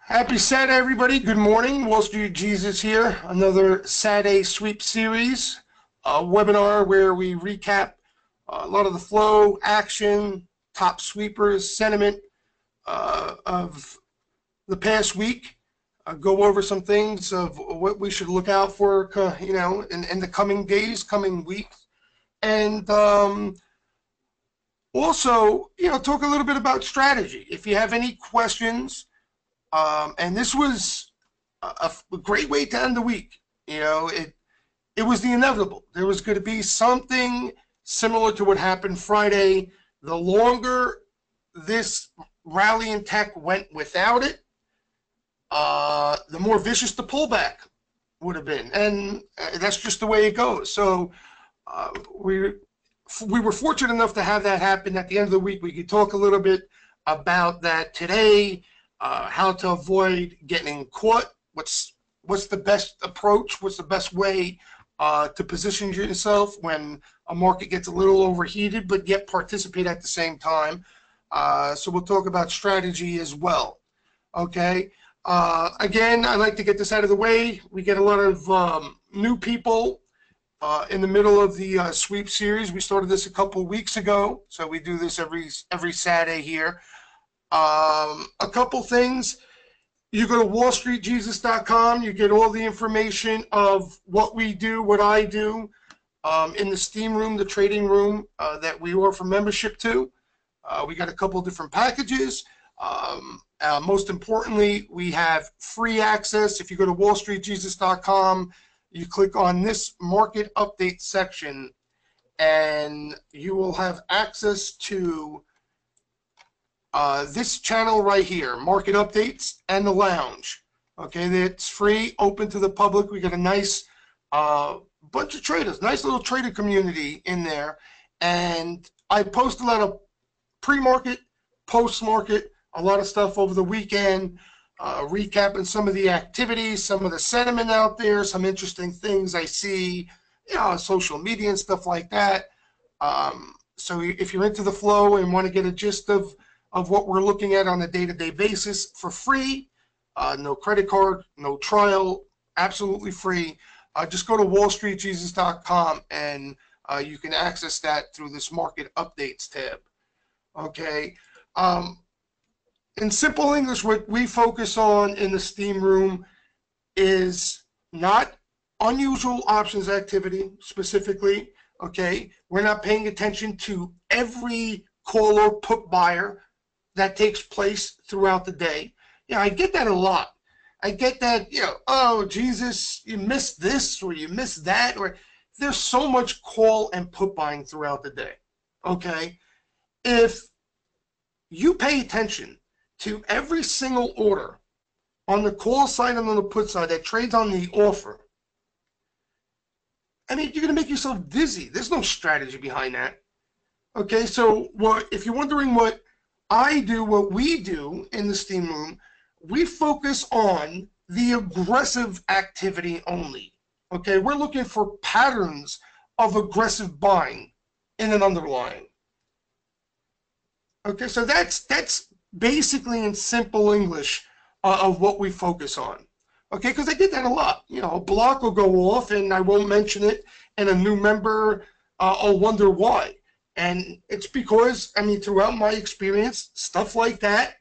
Happy Saturday, everybody. Good morning. Wall Street Jesus here. Another Saturday sweep series, a webinar where we recap a lot of the flow, action, top sweepers, sentiment of the past week. Go over some things of what we should look out for, in the coming days, coming weeks, and also, talk a little bit about strategy. If you have any questions. And this was a great way to end the week. It was the inevitable. There was going to be something similar to what happened Friday. The longer this rally in tech went without it, the more vicious the pullback would have been. And that's just the way it goes. So we were fortunate enough to have that happen at the end of the week. We could talk a little bit about that today. How to avoid getting caught, what's the best approach, what's the best way to position yourself when a market gets a little overheated, but yet participate at the same time. So we'll talk about strategy as well. Okay. Again, I'd like to get this out of the way. We get a lot of new people in the middle of the sweep series. We started this a couple weeks ago, so we do this every Saturday here. A couple things. You go to wallstreetjesus.com. You get all the information of what we do, what I do in the steam room, the trading room that we offer membership to. We got a couple different packages. Most importantly, we have free access. If you go to wallstreetjesus.com, you click on this market update section, and you will have access to this channel right here, Market Updates, and the Lounge. Okay, it's free, open to the public. We got a nice bunch of traders, nice little trader community in there. And I post a lot of pre-market, post-market, a lot of stuff over the weekend, recapping some of the activities, some of the sentiment out there, some interesting things I see, on social media and stuff like that. So if you're into the flow and want to get a gist of what we're looking at on a day-to-day basis for free, no credit card, no trial, absolutely free. Just go to wallstreetjesus.com and you can access that through this market updates tab. Okay. In simple English, what we focus on in the steam room is not unusual options activity specifically. Okay. We're not paying attention to every call or put buyer that takes place throughout the day. I get that a lot. I get that, oh, Jesus, you missed this or you missed that, or there's so much call and put buying throughout the day. Okay? If you pay attention to every single order on the call side and on the put side that trades on the offer, you're going to make yourself dizzy. There's no strategy behind that. Okay, so if you're wondering what I do, what we do in the steam room, we focus on the aggressive activity only. Okay, we're looking for patterns of aggressive buying in an underlying. Okay, so that's basically in simple English of what we focus on. Okay, because I get that a lot. A block will go off and I won't mention it, and a new member will wonder why. And it's because, throughout my experience, stuff like that,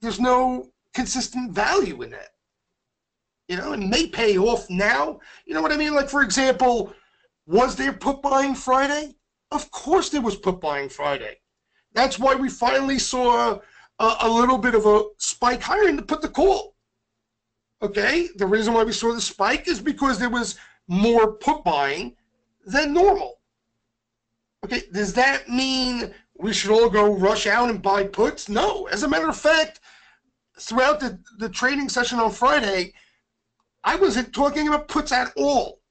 there's no consistent value in that. It may pay off now. You know what I mean? Like, for example, was there put buying Friday? Of course there was put buying Friday. That's why we finally saw a little bit of a spike higher and to put the call. Okay? The reason why we saw the spike is because there was more put buying than normal. Okay, does that mean we should all go rush out and buy puts? No. As a matter of fact, throughout the trading session on Friday, I wasn't talking about puts at all.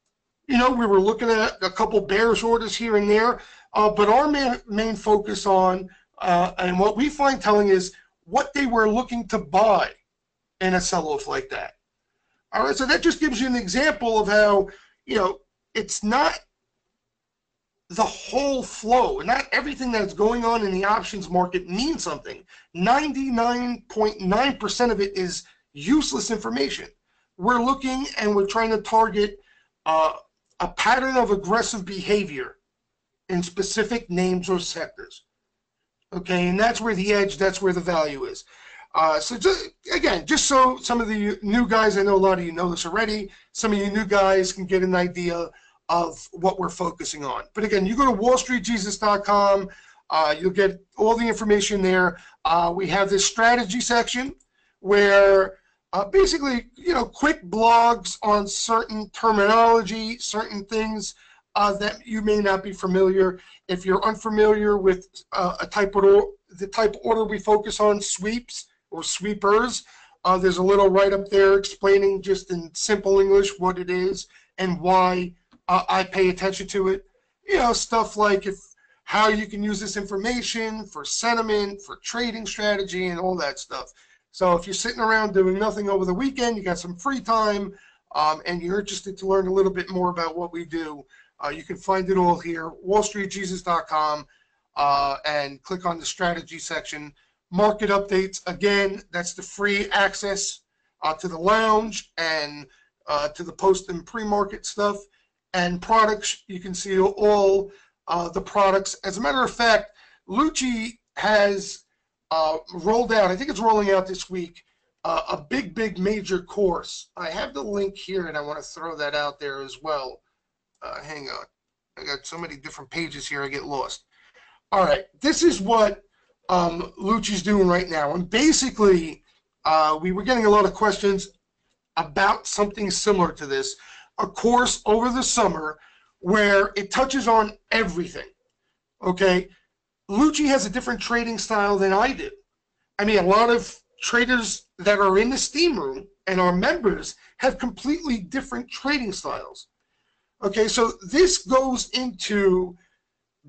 We were looking at a couple bearish orders here and there, but our main focus on, and what we find telling is what they were looking to buy in a sell-off like that. All right, so that just gives you an example of how, it's not the whole flow, and not everything that's going on in the options market means something. 99.9% of it is useless information. We're looking and we're trying to target a pattern of aggressive behavior in specific names or sectors. Okay, and that's where the edge, that's where the value is. So just so some of the new guys, I know a lot of you know this already, some of you new guys can get an idea of what we're focusing on. But again, you go to wallstreetjesus.com, you'll get all the information there. We have this strategy section where basically, quick blogs on certain terminology, certain things that you may not be familiar. If you're unfamiliar with the type of order we focus on, sweeps or sweepers, there's a little write-up there explaining just in simple English what it is and why I pay attention to it. Stuff like how you can use this information for sentiment, for trading strategy, and all that stuff. So if you're sitting around doing nothing over the weekend, you got some free time, and you're interested to learn a little bit more about what we do, you can find it all here, wallstreetjesus.com, and click on the strategy section. Market updates, again, that's the free access to the lounge and to the post and pre-market stuff. And products, you can see all the products. As a matter of fact, Lucci has rolled out, I think it's rolling out this week, a big major course. I have the link here, and I want to throw that out there as well. Hang on. I got so many different pages here, I get lost. All right, this is what Lucci's doing right now. And basically, we were getting a lot of questions about something similar to this, a course over the summer where it touches on everything, okay? Lucci has a different trading style than I do. I mean, a lot of traders that are in the Steam Room and are members have completely different trading styles. Okay, so this goes into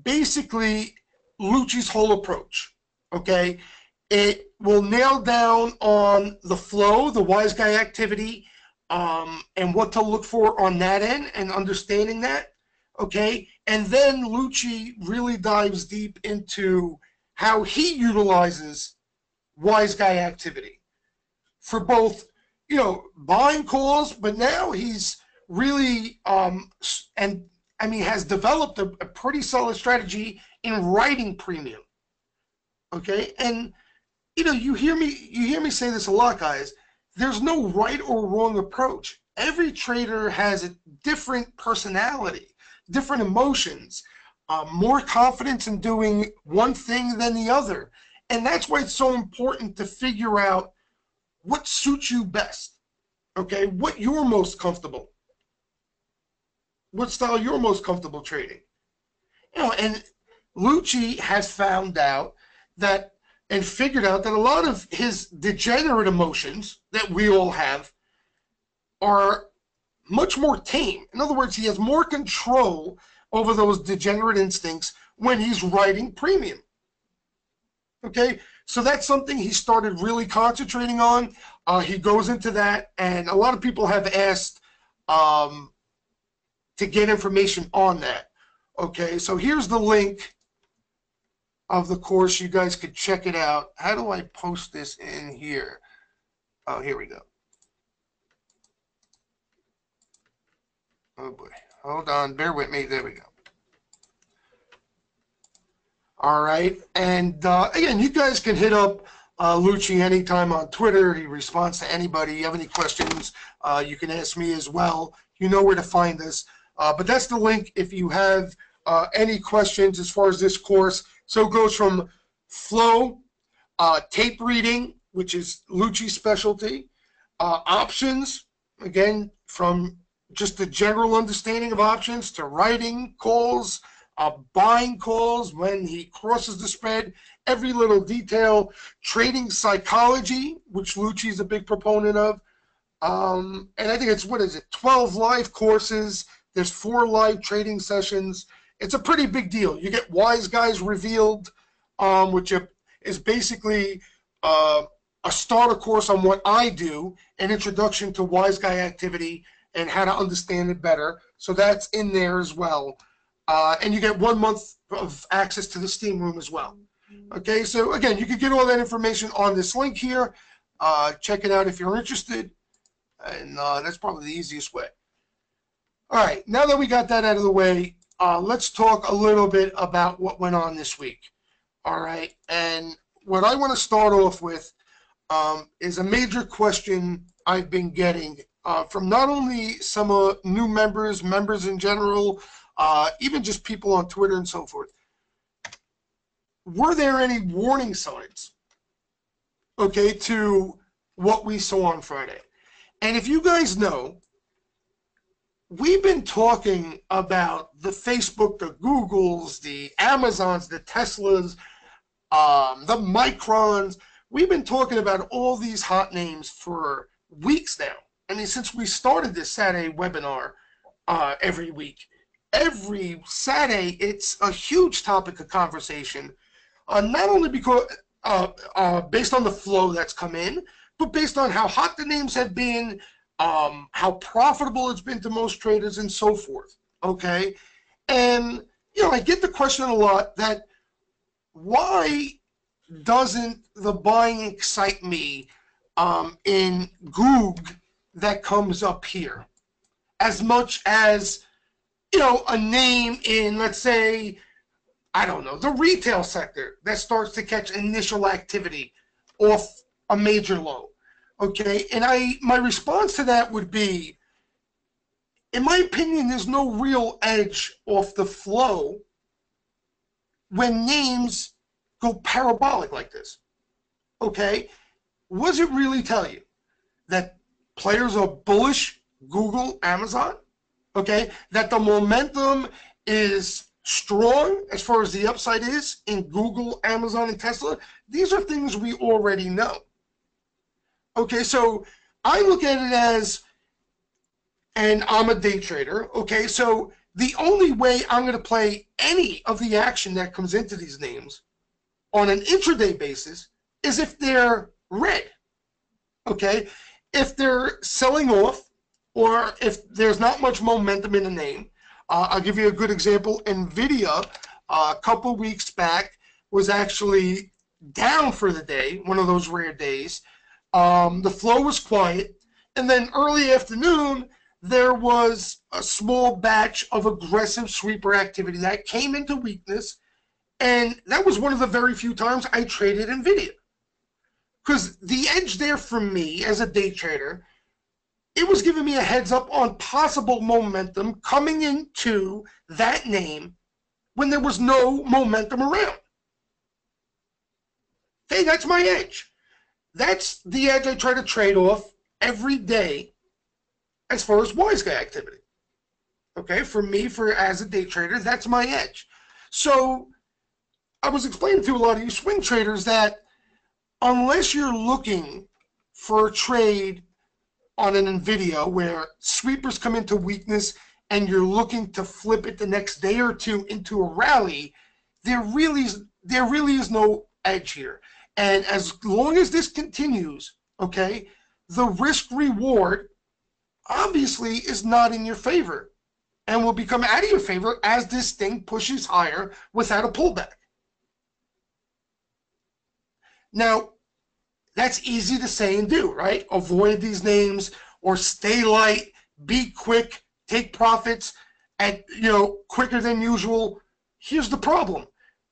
basically Lucci's whole approach, okay? It will nail down on the flow, the wise guy activity, and what to look for on that end and understanding that, okay? And then Lucci really dives deep into how he utilizes wise guy activity for both, buying calls, but now he's really has developed a pretty solid strategy in writing premium. Okay, and you hear me say this a lot, guys. There's no right or wrong approach. Every trader has a different personality, different emotions, more confidence in doing one thing than the other, and that's why it's so important to figure out what suits you best. Okay, what you're most comfortable. What style you're most comfortable trading. And Lucci has found out that and figured out that a lot of his degenerate emotions that we all have are much more tame. In other words, he has more control over those degenerate instincts when he's writing premium. Okay, so that's something he started really concentrating on. He goes into that, and a lot of people have asked to get information on that. Okay, so here's the link of the course. You guys could check it out. How do I post this in here? Oh, here we go. Oh boy, hold on, bear with me. There we go. All right, and again, you guys can hit up Lucci anytime on Twitter. He responds to anybody. You have any questions, you can ask me as well. You know where to find us. But that's the link if you have any questions as far as this course. So it goes from flow, tape reading, which is Lucci's specialty, options, again, from just the general understanding of options to writing calls, buying calls when he crosses the spread, every little detail, trading psychology, which Lucci is a big proponent of. And I think it's, 12 live courses. There's 4 live trading sessions. It's a pretty big deal. You get Wise Guys Revealed, which is basically a starter course on what I do, an introduction to Wise Guy activity and how to understand it better. So that's in there as well. And you get 1 month of access to the Steam Room as well. Okay, so again, you can get all that information on this link here. Check it out if you're interested, and that's probably the easiest way. All right, now that we got that out of the way, let's talk a little bit about what went on this week. All right, and what I want to start off with is a major question I've been getting from not only some new members in general, even just people on Twitter and so forth. Were there any warning signs, okay, to what we saw on Friday? And if you guys know, we've been talking about the Facebook, the Googles, the Amazons, the Teslas, the Microns. We've been talking about all these hot names for weeks now. I mean, since we started this Saturday webinar every week, every Saturday it's a huge topic of conversation, not only because based on the flow that's come in, but based on how hot the names have been, how profitable it's been to most traders, and so forth. Okay, and I get the question a lot that why doesn't the buying excite me in Goog that comes up here as much as a name in, let's say, I don't know, the retail sector that starts to catch initial activity off a major low. Okay, and my response to that would be, in my opinion, there's no real edge off the flow when names go parabolic like this. Okay, what does it really tell you? That players are bullish Google, Amazon? Okay, that the momentum is strong as far as the upside is in Google, Amazon, and Tesla? These are things we already know. Okay, so I look at it as, and I'm a day trader, okay, so the only way I'm going to play any of the action that comes into these names on an intraday basis is if they're red, okay? If they're selling off, or if there's not much momentum in the name. I'll give you a good example. NVIDIA, a couple weeks back, was actually down for the day, one of those rare days. The flow was quiet, and then early afternoon, there was a small batch of aggressive sweeper activity that came into weakness, and that was one of the very few times I traded NVIDIA. Because the edge there for me as a day trader, it was giving me a heads up on possible momentum coming into that name when there was no momentum around. Hey, that's my edge. That's the edge I try to trade off every day as far as wise guy activity. Okay, for me, as a day trader, that's my edge. So I was explaining to a lot of you swing traders that unless you're looking for a trade on an NVIDIA where sweepers come into weakness and you're looking to flip it the next day or two into a rally, there really is no edge here. And as long as this continues, okay, the risk reward obviously is not in your favor and will become out of your favor as this thing pushes higher without a pullback. Now, that's easy to say and do, right? Avoid these names or stay light, be quick, take profits at, quicker than usual. Here's the problem.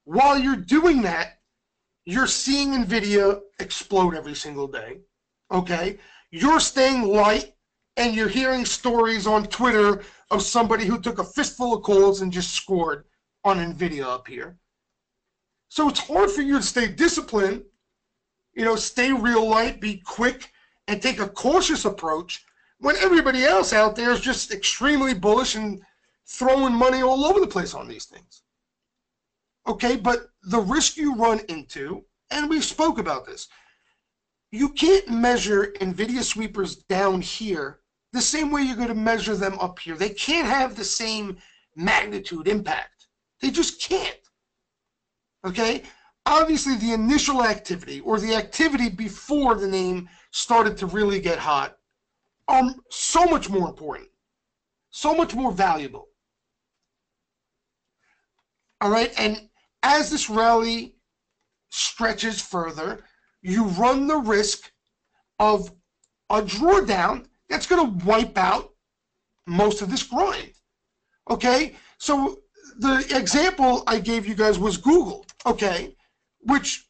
While you're doing that, you're seeing NVIDIA explode every single day, okay? You're staying light, and you're hearing stories on Twitter of somebody who took a fistful of calls and just scored on NVIDIA up here. So it's hard for you to stay disciplined, stay real light, be quick, and take a cautious approach when everybody else out there is just extremely bullish and throwing money all over the place on these things. Okay, but the risk you run into, and we spoke about this, you can't measure NVIDIA sweepers down here the same way you're going to measure them up here. They can't have the same magnitude impact. They just can't. Okay? Obviously, the initial activity, or the activity before the name started to really get hot, are so much more important, so much more valuable. All right? And as this rally stretches further, you run the risk of a drawdown that's going to wipe out most of this grind. Okay, so the example I gave you guys was Google, okay, which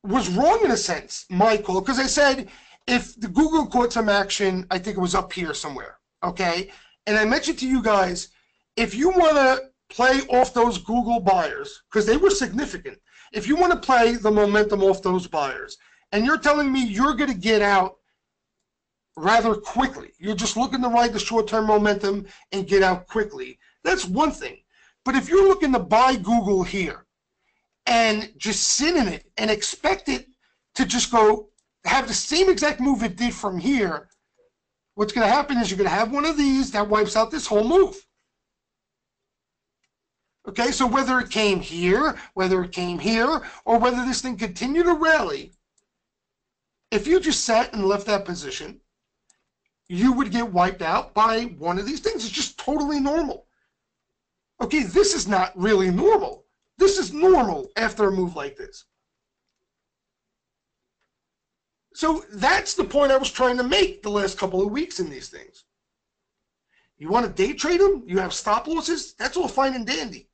was wrong in a sense, my call, because I said if the Google caught some action, I think it was up here somewhere, okay, and I mentioned to you guys, if you want to play off those Google buyers, because they were significant, if you want to play the momentum off those buyers, and you're telling me you're going to get out rather quickly, you're just looking to ride the short-term momentum and get out quickly, that's one thing. But if you're looking to buy Google here and just sit in it and expect it to just go have the same exact move it did from here, what's going to happen is you're going to have one of these that wipes out this whole move. Okay, so whether it came here, whether it came here, or whether this thing continued to rally, if you just sat and left that position, you would get wiped out by one of these things. It's just totally normal. Okay, this is not really normal. This is normal after a move like this. So that's the point I was trying to make the last couple of weeks in these things. You want to day trade them? You have stop losses? That's all fine and dandy.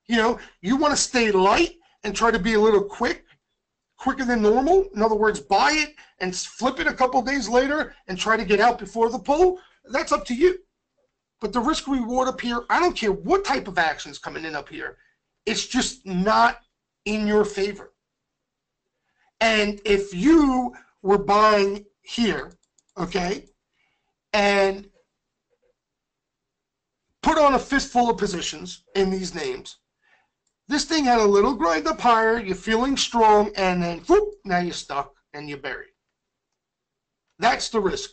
You know, you want to stay light and try to be a little quicker than normal. In other words, buy it and flip it a couple days later and try to get out before the pull. That's up to you. But the risk reward up here, I don't care what type of action is coming in up here. It's just not in your favor. And if you were buying here, okay, and put on a fistful of positions in these names, this thing had a little grind up higher, you're feeling strong, and then whoop, now you're stuck and you're buried. That's the risk.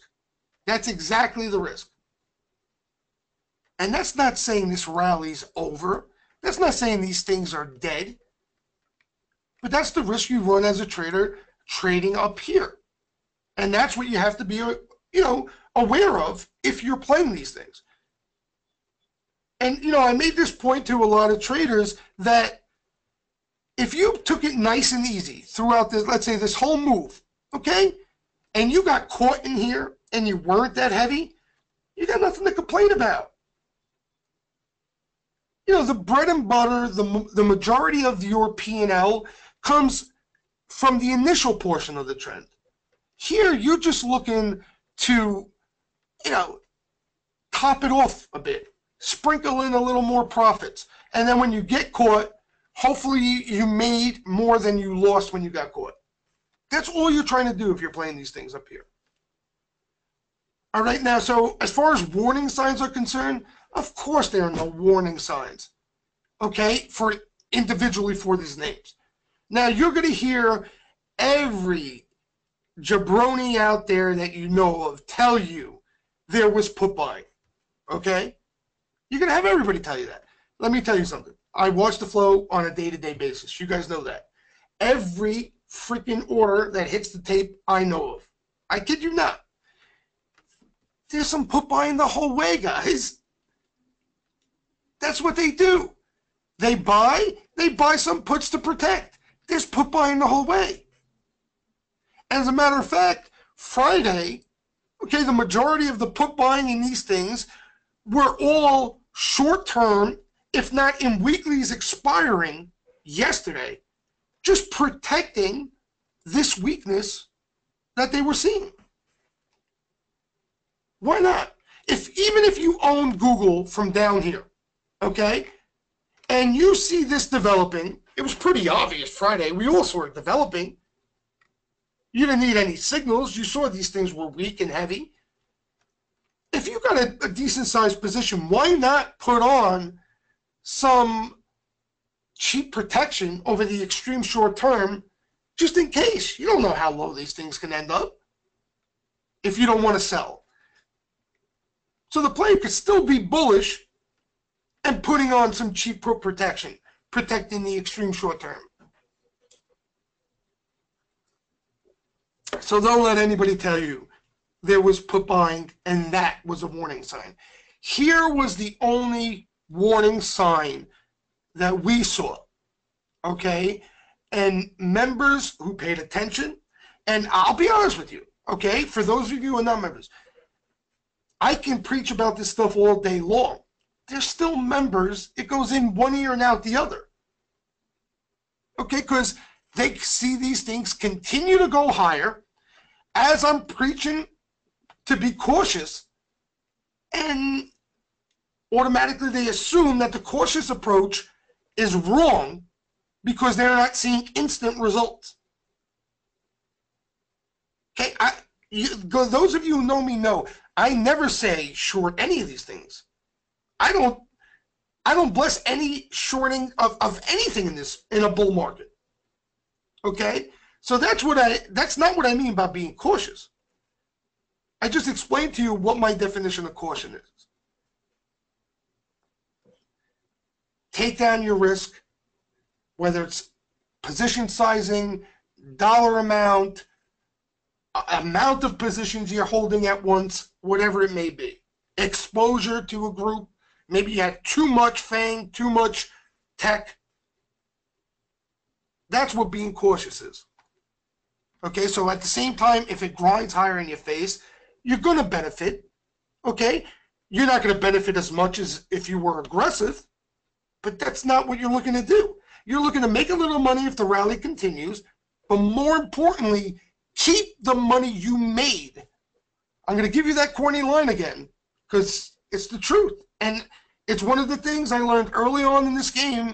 That's exactly the risk. And that's not saying this rally's over. That's not saying these things are dead. But that's the risk you run as a trader trading up here. And that's what you have to be, aware of if you're playing these things. And, I made this point to a lot of traders that if you took it nice and easy throughout this, let's say this whole move, okay, and you got caught in here and you weren't that heavy, you got nothing to complain about. The bread and butter, the majority of your P&L comes from the initial portion of the trend. Here, you're just looking to, top it off a bit, sprinkle in a little more profits. And then when you get caught, hopefully you made more than you lost when you got caught. That's all you're trying to do if you're playing these things up here. All right, now, so as far as warning signs are concerned, of course there are no warning signs, okay, individually for these names. Now, you're going to hear every jabroni out there that you know of tell you there was put buying, okay? You're going to have everybody tell you that. Let me tell you something. I watch the flow on a day-to-day basis. You guys know that. Every freaking order that hits the tape, I know of. I kid you not. There's some put buying the whole way, guys. That's what they do. They buy some puts to protect. There's put buying the whole way. As a matter of fact, Friday, okay, the majority of the put buying in these things were all short-term, if not in weeklies expiring yesterday, just protecting this weakness that they were seeing. Why not? Even if you own Google from down here, okay, and you see this developing, it was pretty obvious Friday. We all saw it developing. You didn't need any signals. You saw these things were weak and heavy. If you got a decent-sized position, why not put on some cheap protection over the extreme short term just in case? You don't know how low these things can end up if you don't want to sell. So the play could still be bullish and putting on some cheap protection, protecting the extreme short term. So don't let anybody tell you there was put buying and that was a warning sign. Here was the only warning sign that we saw, okay? And members who paid attention, and I'll be honest with you, Okay, for those of you who are not members, I can preach about this stuff all day long. They're still members. It goes in one ear and out the other. Okay, because they see these things continue to go higher as I'm preaching to be cautious, and automatically they assume that the cautious approach is wrong because they're not seeing instant results. Okay, those of you who know me know I never say short any of these things. I don't bless any shorting of anything in a bull market. Okay, so that's not what I mean by being cautious. I just explained to you what my definition of caution is. Take down your risk, whether it's position sizing, dollar amount of positions you're holding at once, whatever it may be. Exposure to a group. Maybe you had too much FANG, too much tech. That's what being cautious is. Okay, so at the same time, if it grinds higher in your face, you're going to benefit. Okay, you're not going to benefit as much as if you were aggressive, but that's not what you're looking to do. You're looking to make a little money if the rally continues, but more importantly, keep the money you made. I'm going to give you that corny line again because it's the truth. And it's one of the things I learned early on in this game,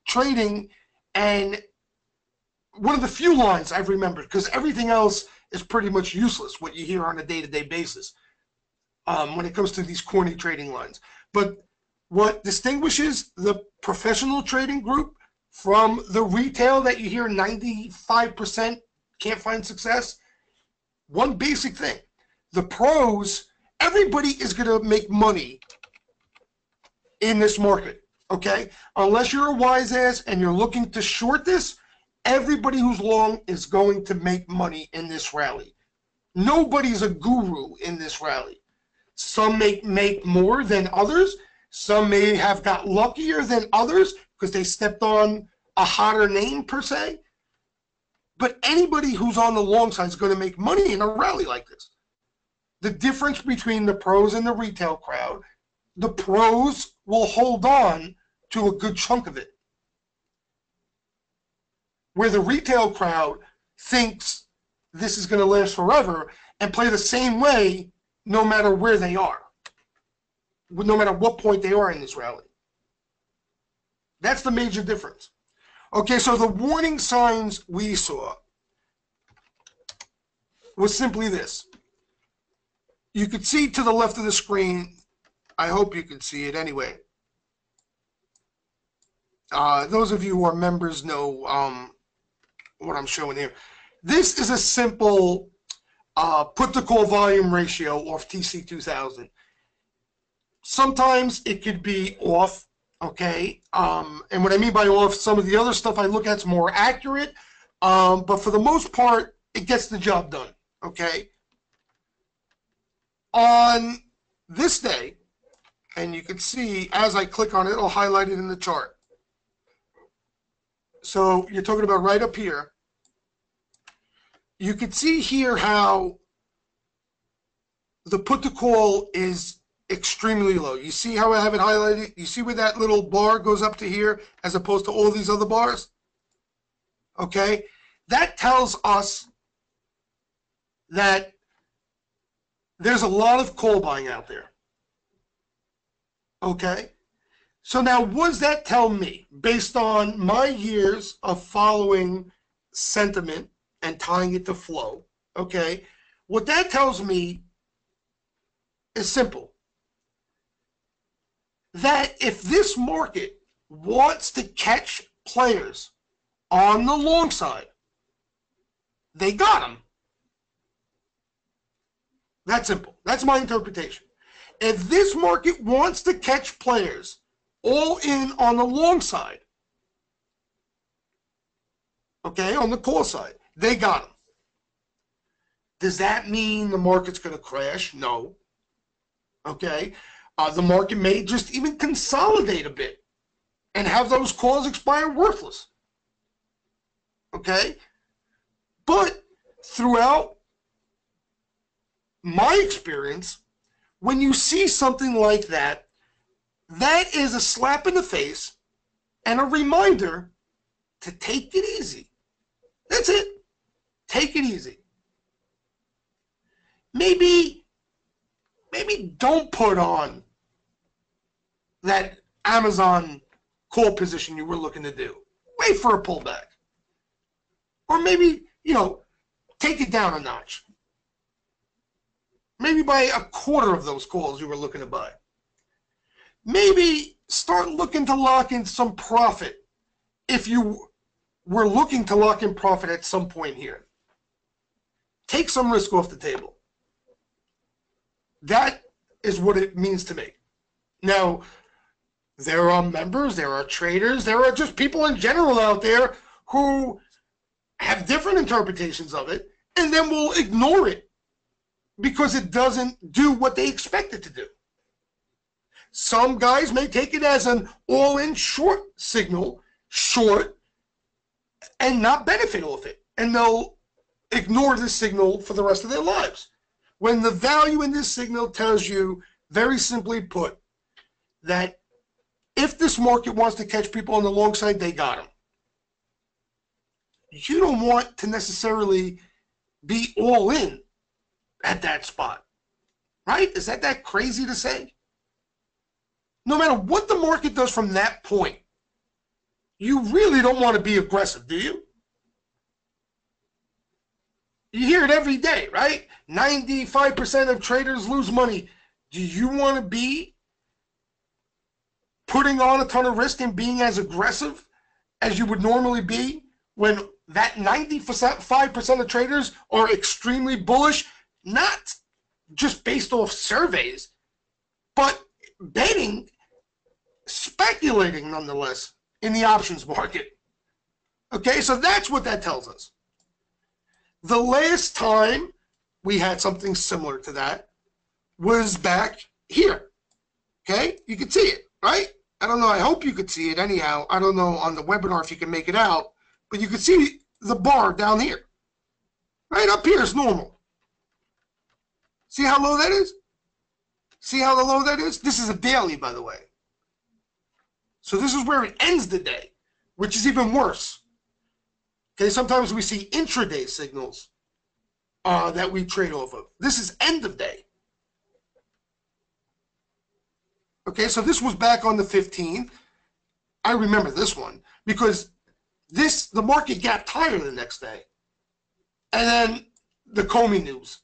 trading, and one of the few lines I've remembered, because everything else is pretty much useless, what you hear on a day-to-day basis when it comes to these corny trading lines. But what distinguishes the professional trading group from the retail that you hear 95% can't find success, one basic thing. The pros, everybody is going to make money in this market, okay? Unless you're a wise ass and you're looking to short this, everybody who's long is going to make money in this rally. Nobody's a guru in this rally. Some may make more than others. Some may have got luckier than others because they stepped on a hotter name per se. But anybody who's on the long side is going to make money in a rally like this. The difference between the pros and the retail crowd, the pros will hold on to a good chunk of it. Where the retail crowd thinks this is going to last forever and play the same way no matter where they are, no matter what point they are in this rally. That's the major difference. Okay, so the warning signs we saw was simply this. You could see to the left of the screen, I hope you can see it anyway. Those of you who are members know what I'm showing here. This is a simple put to call volume ratio off TC2000. Sometimes it could be off, okay? And what I mean by off, some of the other stuff I look at is more accurate, but for the most part, it gets the job done, okay? On this day, and you can see as I click on it, it'll highlight it in the chart. So you're talking about right up here. You can see here how the put to call is extremely low. You see how I have it highlighted? You see where that little bar goes up to here as opposed to all these other bars? Okay? That tells us that there's a lot of call buying out there. Okay? So now what does that tell me based on my years of following sentiment and tying it to flow? Okay? What that tells me is simple. That if this market wants to catch players on the long side, they got them. That's simple. That's my interpretation. If this market wants to catch players all in on the long side, okay, on the call side, they got them. Does that mean the market's going to crash? No. Okay. The market may just even consolidate a bit and have those calls expire worthless. Okay. But throughout my experience, when you see something like that, that is a slap in the face and a reminder to take it easy. That's it. Take it easy. Maybe don't put on that Amazon call position you were looking to do. Wait for a pullback. Or maybe, take it down a notch. Maybe buy a quarter of those calls you were looking to buy. Maybe start looking to lock in some profit if you were looking to lock in profit at some point here. Take some risk off the table. That is what it means to me. Now, there are members, there are traders, there are just people in general out there who have different interpretations of it and then will ignore it because it doesn't do what they expect it to do. Some guys may take it as an all-in short signal, short, and not benefit off it. And they'll ignore this signal for the rest of their lives. When the value in this signal tells you, very simply put, that if this market wants to catch people on the long side, they got them. You don't want to necessarily be all in at that spot, right? Is that crazy to say? No matter what the market does from that point, you really don't want to be aggressive, do you? You hear it every day, right? 95% of traders lose money. Do you want to be putting on a ton of risk and being as aggressive as you would normally be when that 95% of traders are extremely bullish, not just based off surveys, but betting, speculating nonetheless in the options market? Okay, so that's what that tells us. The last time we had something similar to that was back here. Okay, you can see it, right? I don't know, I hope you could see it anyhow. I don't know on the webinar if you can make it out, but you can see the bar down here. Right up here is normal. See how low that is? See how low that is? This is a daily, by the way. So this is where it ends the day, which is even worse. Okay, sometimes we see intraday signals that we trade off of. This is end of day. Okay, so this was back on the 15th. I remember this one because the market gapped higher the next day. And then the Comey news,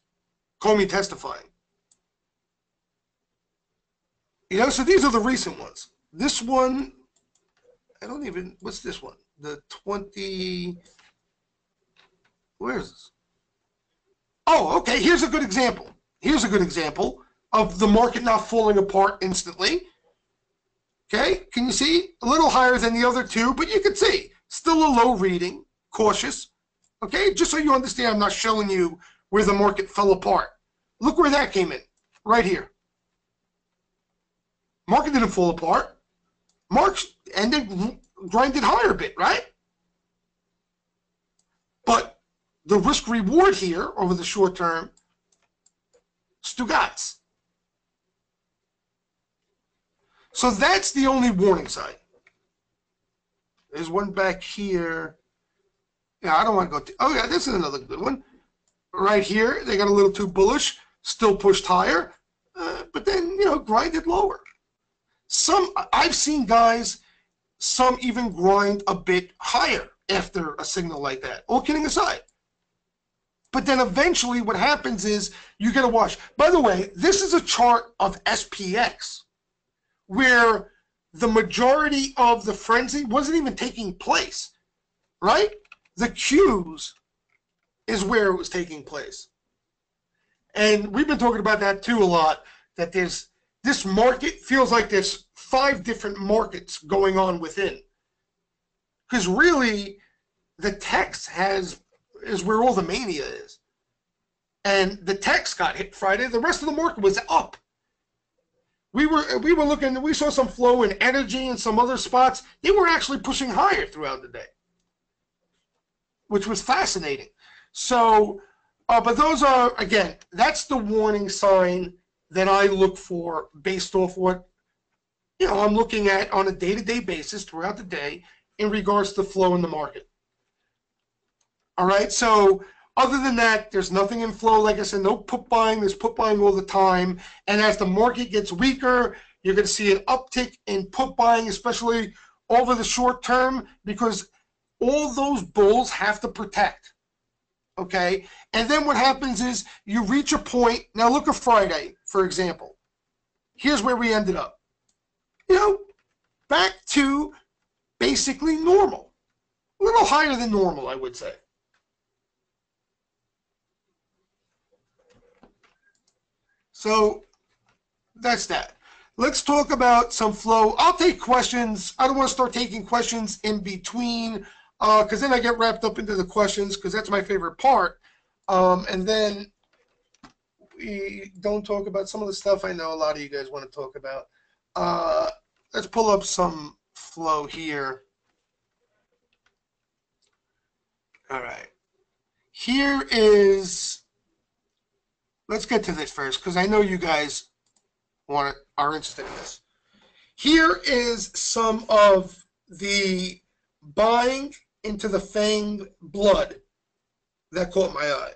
Comey testifying. So these are the recent ones. This one, what's this one? The 20, where is this? Oh, okay, here's a good example. Here's a good example of the market not falling apart instantly. Okay, can you see? A little higher than the other two, but you can see. Still a low reading, cautious. Okay, just so you understand, I'm not showing you where the market fell apart. Look where that came in, right here. Market didn't fall apart. And then grinded higher a bit, right? But the risk reward here over the short term, Stugatz. So that's the only warning sign. There's one back here. Yeah, I don't want to go. Oh yeah, this is another good one. Right here, they got a little too bullish, still pushed higher, but then grinded lower. I've seen guys, some even grind a bit higher after a signal like that. All kidding aside. But then eventually what happens is you get a wash. By the way, this is a chart of SPX where the majority of the frenzy wasn't even taking place, right? The Qs is where it was taking place. And we've been talking about that too a lot, that this market feels like there's 5 different markets going on within. Because really, the text is where all the mania is. And the text got hit Friday. The rest of the market was up. We were looking, we saw some flow in energy and some other spots. They were actually pushing higher throughout the day, which was fascinating. So But those are, again, that's the warning sign that I look for based off what, I'm looking at on a day-to-day basis throughout the day in regards to flow in the market. All right, so other than that, there's nothing in flow. Like I said, no put buying. There's put buying all the time. And as the market gets weaker, you're going to see an uptick in put buying, especially over the short term, because all those bulls have to protect. Okay, and then what happens is you reach a point. Now look at Friday, for example. Here's where we ended up. Back to basically normal. A little higher than normal, I would say. So that's that. Let's talk about some flow. I'll take questions. I don't want to start taking questions in between because then I get wrapped up into the questions because that's my favorite part. And then we don't talk about some of the stuff I know a lot of you guys want to talk about. Let's pull up some flow here. All right. Here is, let's get to this first because I know you guys are interested in this. Here is some of the buying into the Fang blood that caught my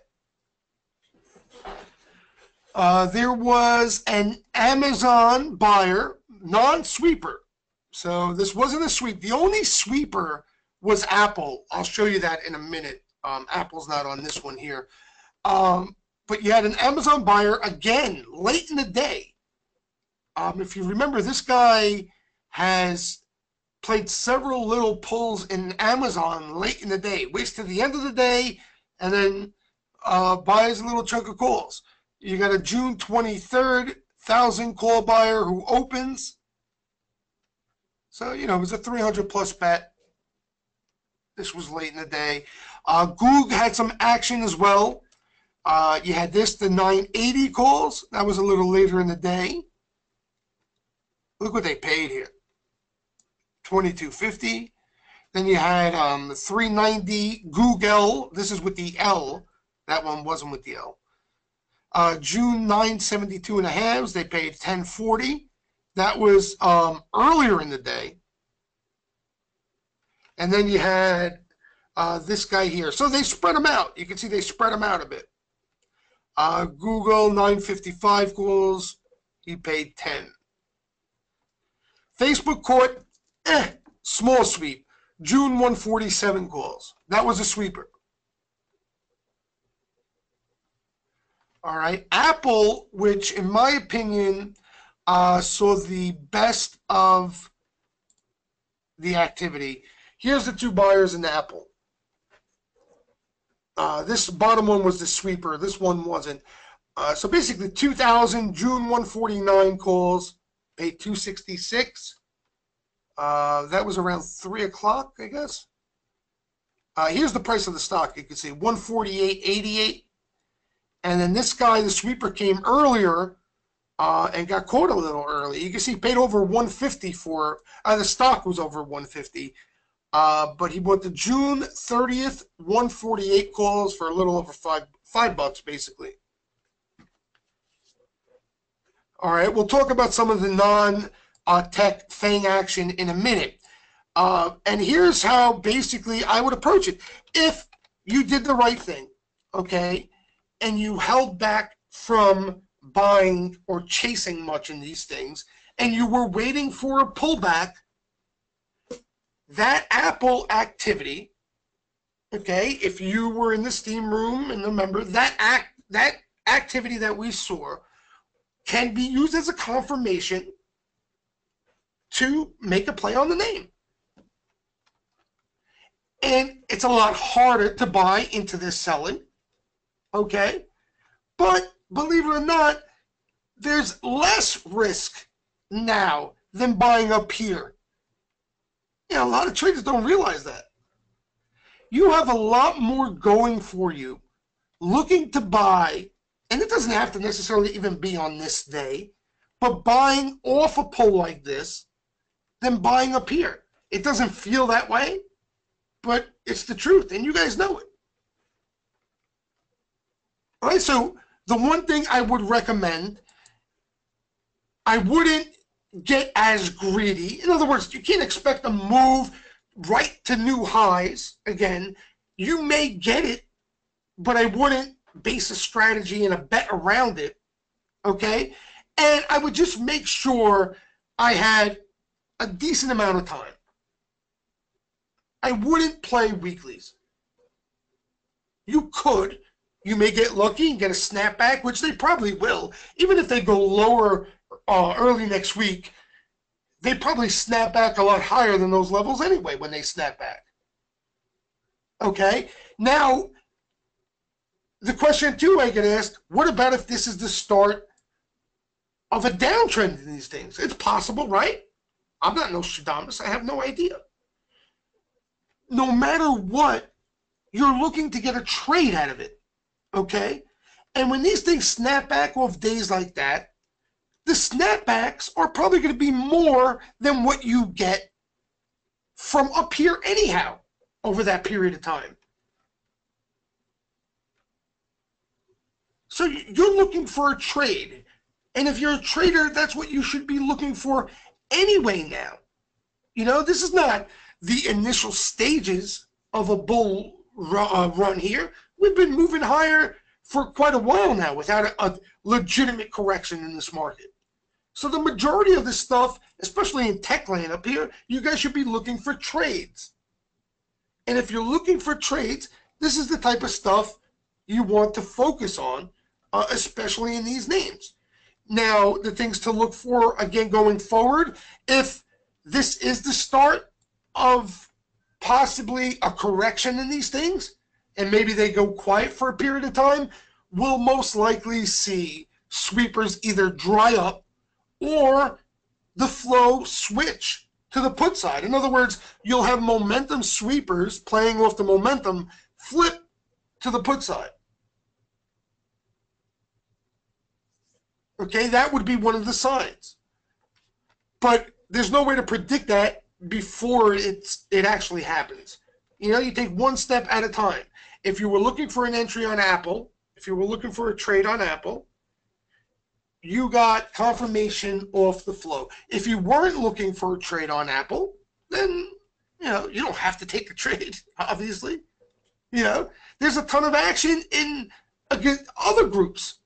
eye. There was an Amazon buyer, non-sweeper. So this wasn't a sweep. The only sweeper was Apple. I'll show you that in a minute. Apple's not on this one here. But you had an Amazon buyer, again, late in the day. If you remember, this guy has played several little pulls in Amazon late in the day. Waits to the end of the day and then buys a little chunk of calls. You got a June 23rd 1,000 call buyer who opens. So, it was a 300 plus bet. This was late in the day. Goog had some action as well. You had the 980 calls. That was a little later in the day. Look what they paid here. $22.50. Then you had the 390 Google. This is with the L. That one wasn't with the L. June 972 and a halves. They paid $10.40. That was earlier in the day. And then you had this guy here. So they spread them out. You can see they spread them out a bit. Google 955 calls. He paid 10. Facebook caught small sweep. June 147 calls. That was a sweeper. All right. Apple, which in my opinion saw the best of the activity. Here's the two buyers in Apple. This bottom one was the sweeper. This one wasn't. So basically 2,000, June 149 calls, paid 266. That was around 3 o'clock, I guess. Here's the price of the stock. You can see 148.88. And then this guy, the sweeper, came earlier and got caught a little early. You can see he paid over 150 for the stock was over 150. But he bought the June 30th 148 calls for a little over $5 basically. All right, we'll talk about some of the non-tech Fang action in a minute. And here's how basically I would approach it. If you did the right thing, okay, and you held back from buying or chasing much in these things, and you were waiting for a pullback, that Apple activity, okay, if you were in the steam room and remember that activity that we saw can be used as a confirmation to make a play on the name. And it's a lot harder to buy into this selling, okay? But believe it or not, there's less risk now than buying up here. A lot of traders don't realize that. You have a lot more going for you looking to buy, and it doesn't have to necessarily even be on this day, but buying off a pull like this than buying up here. It doesn't feel that way, but it's the truth, and you guys know it. All right, so the one thing I would recommend, I wouldn't get as greedy. In other words, you can't expect to move right to new highs again. You may get it, but I wouldn't base a strategy and a bet around it, okay? And I would just make sure I had a decent amount of time. I wouldn't play weeklies. You could. You may get lucky and get a snapback, which they probably will. Even if they go lower early next week, they probably snap back a lot higher than those levels anyway when they snap back. Okay? Now, the question too I get asked, what about if this is the start of a downtrend in these things? It's possible, right? I'm not Nostradamus. I have no idea. No matter what, you're looking to get a trade out of it, okay? And when these things snap back off days like that, the snapbacks are probably going to be more than what you get from up here anyhow over that period of time. So you're looking for a trade. And if you're a trader, that's what you should be looking for anyway now. You know, this is not the initial stages of a bull run here. We've been moving higher for quite a while now without a legitimate correction in this market. So the majority of this stuff, especially in tech land up here, you guys should be looking for trades. And if you're looking for trades, this is the type of stuff you want to focus on, especially in these names. Now, the things to look for, again, going forward, if this is the start of possibly a correction in these things, and maybe they go quiet for a period of time, we'll most likely see sweepers either dry up or the flow switch to the put side. In other words, you'll have momentum sweepers playing off the momentum flip to the put side. Okay, that would be one of the signs. But there's no way to predict that before it actually happens. You know, you take one step at a time. If you were looking for an entry on Apple, if you were looking for a trade on Apple, you got confirmation off the flow. If you weren't looking for a trade on Apple, then, you know, you don't have to take the trade, obviously. You know, there's a ton of action in other groups.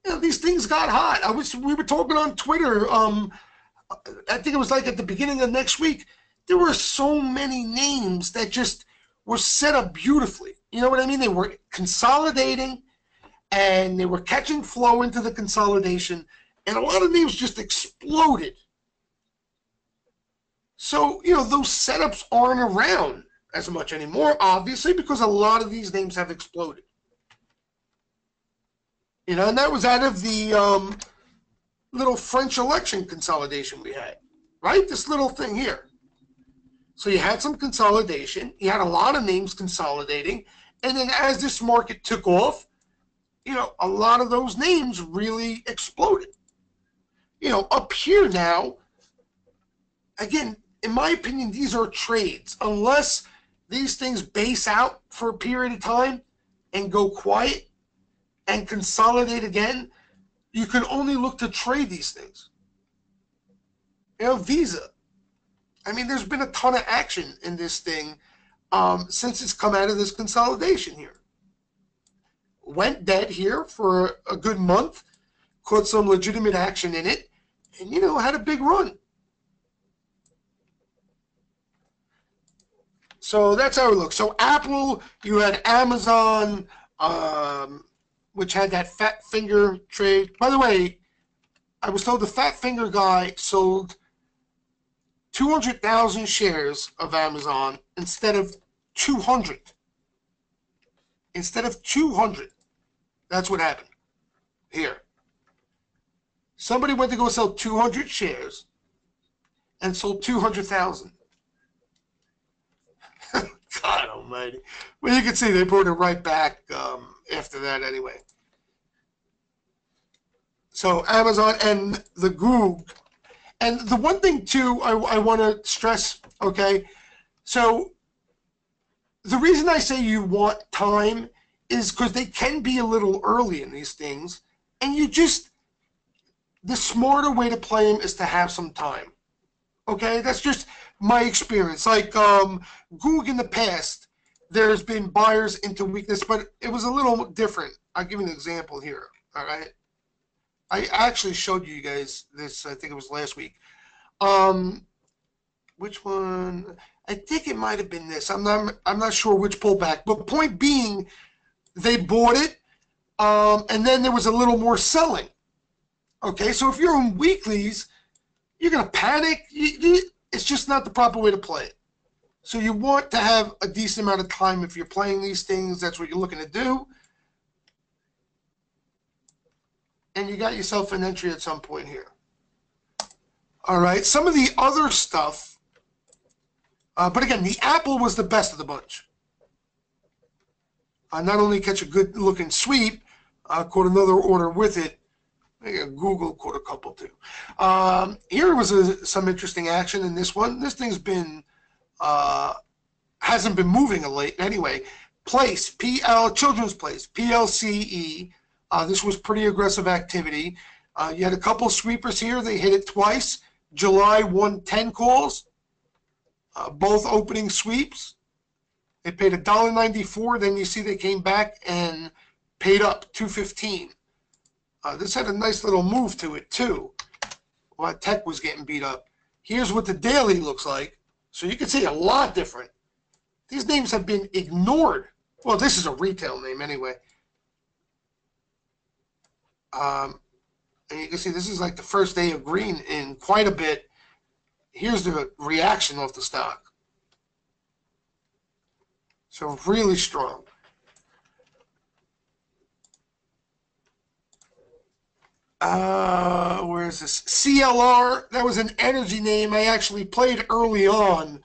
You know, these things got hot. We were talking on Twitter. I think it was like at the beginning of next week. There were so many names that just were set up beautifully. You know what I mean? They were consolidating, and they were catching flow into the consolidation, and a lot of names just exploded. So, you know, those setups aren't around as much anymore, obviously, because a lot of these names have exploded. You know, and that was out of the little French election consolidation we had, right? This little thing here. So you had some consolidation. You had a lot of names consolidating. And then as this market took off, you know, a lot of those names really exploded. You know, up here now, again, in my opinion, these are trades. Unless these things base out for a period of time and go quiet and consolidate again, you can only look to trade these things. You know, Visa. I mean, there's been a ton of action in this thing since it's come out of this consolidation here. Went dead here for a good month, caught some legitimate action in it, and, you know, had a big run. So that's how it looks. So Apple, you had Amazon, which had that fat finger trade. By the way, I was told the fat finger guy sold 200,000 shares of Amazon instead of 200. Instead of 200. That's what happened here. Somebody went to go sell 200 shares and sold 200,000. God almighty. Well, you can see they put it right back after that anyway. So Amazon and the Goog. And the one thing, too, I want to stress, okay, so the reason I say you want time is because they can be a little early in these things, and the smarter way to play them is to have some time. Okay, that's just my experience. Like Goog in the past, there's been buyers into weakness, but it was a little different. I'll give you an example here. All right, I actually showed you guys this. I think it was last week. Which one? I think it might have been this. I'm not sure which pullback. But point being, they bought it, and then there was a little more selling. Okay, so if you're in weeklies, you're gonna panic. It's just not the proper way to play it. So you want to have a decent amount of time if you're playing these things. That's what you're looking to do. And you got yourself an entry at some point here. All right, some of the other stuff, but again, the Apple was the best of the bunch. Not only catch a good looking sweep, caught another order with it. Google caught a couple too. Here was some interesting action in this one. This thing's been hasn't been moving of late anyway. Place, Children's Place, PLCE. This was pretty aggressive activity. You had a couple sweepers here. They hit it twice. July 110 calls, both opening sweeps. They paid $1.94. Then you see they came back and paid up $2.15. This had a nice little move to it too. While tech was getting beat up. Here's what the daily looks like. So you can see a lot different. These names have been ignored. Well, this is a retail name anyway. And you can see this is like the first day of green in quite a bit. Here's the reaction off the stock. So really strong. Where is this? CLR, that was an energy name I actually played early on.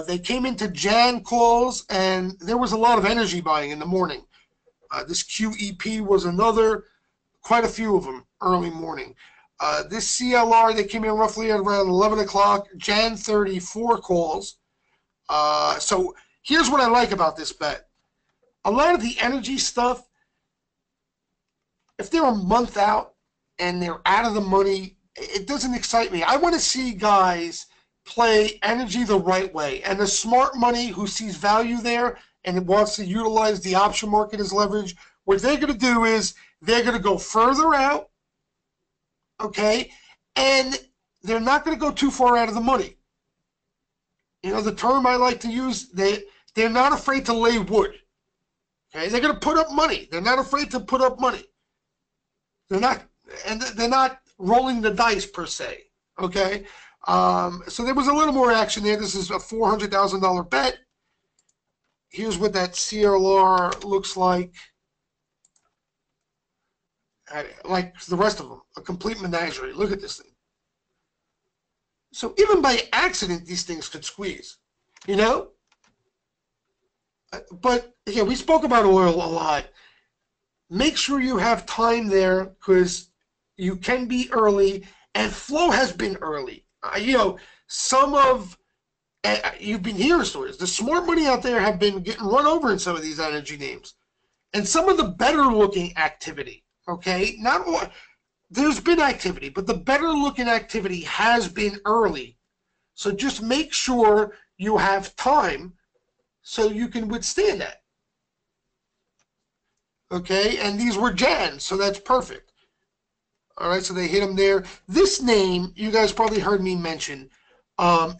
They came into Jan calls, and there was a lot of energy buying in the morning. This QEP was another, quite a few of them early morning. This CLR, they came in roughly at around 11 o'clock, Jan 34 calls. So here's what I like about this bet. A lot of the energy stuff, if they're a month out, and they're out of the money, it doesn't excite me. I want to see guys play energy the right way. And the smart money who sees value there and wants to utilize the option market as leverage, what they're going to do is they're going to go further out, okay? And they're not going to go too far out of the money. You know, the term I like to use, they're not afraid to lay wood. Okay? They're going to put up money. They're not afraid to put up money. They're not rolling the dice per se, okay? So there was a little more action there. This is a $400,000 bet. Here's what that CLR looks like. Like the rest of them, a complete menagerie. Look at this thing. So even by accident, these things could squeeze, you know? But yeah, we spoke about oil a lot. Make sure you have time there because you can be early, and flow has been early. You know, you've been hearing stories. The smart money out there have been getting run over in some of these energy names. And some of the better looking activity, okay? There's been activity, but the better looking activity has been early. So just make sure you have time so you can withstand that. Okay, and these were Jan, so that's perfect. All right, so they hit them there. This name, you guys probably heard me mention,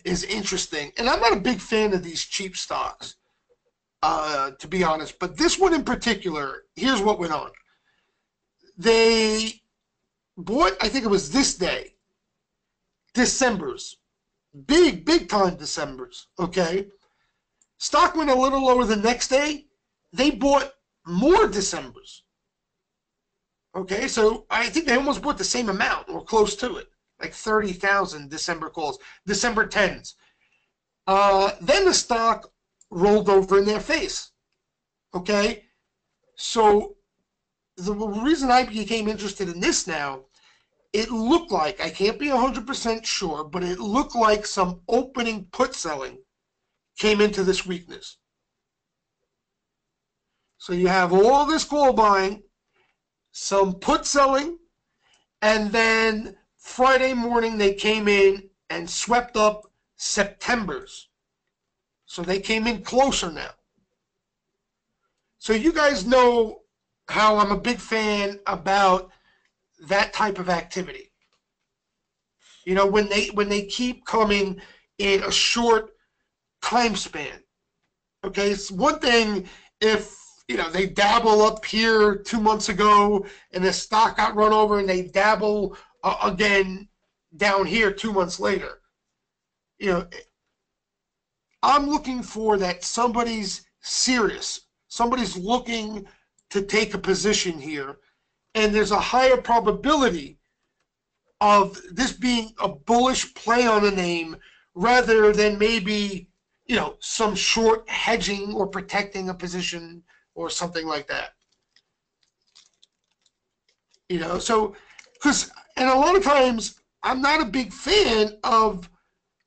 is interesting. And I'm not a big fan of these cheap stocks, to be honest. But this one in particular, here's what went on. They bought, I think it was this day, December's. Big time December's, okay? Stock went a little lower the next day. They bought more December's. Okay, so I think they almost bought the same amount or close to it, like 30,000 December calls, December 10s. Then the stock rolled over in their face. Okay, so the reason I became interested in this now, it looked like, I can't be 100% sure, but it looked like some opening put selling came into this weakness. So you have all this call buying, some put selling, and then Friday morning they came in and swept up September's. So they came in closer now. So you guys know how I'm a big fan about that type of activity. You know, when they keep coming in a short time span. Okay, it's one thing if they dabble up here 2 months ago and the stock got run over and they dabble again down here 2 months later. I'm looking for that somebody's serious, somebody's looking to take a position here, and there's a higher probability of this being a bullish play on a name rather than maybe some short hedging or protecting a position or something like that. So and a lot of times I'm not a big fan of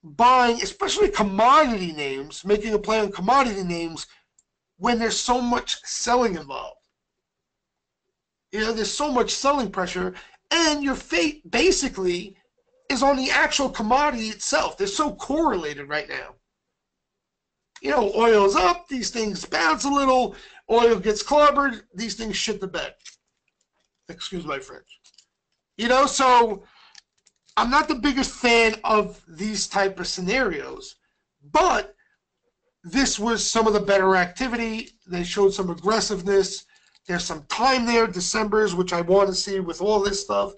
buying, especially commodity names, making a play on commodity names when there's so much selling involved. There's so much selling pressure, and your fate basically is on the actual commodity itself. They're so correlated right now. Oil's up, these things bounce a little, oil gets clobbered, these things shit the bed. Excuse my French. So I'm not the biggest fan of these type of scenarios, but this was some of the better activity. They showed some aggressiveness. There's some time there, December's, which I want to see with all this stuff.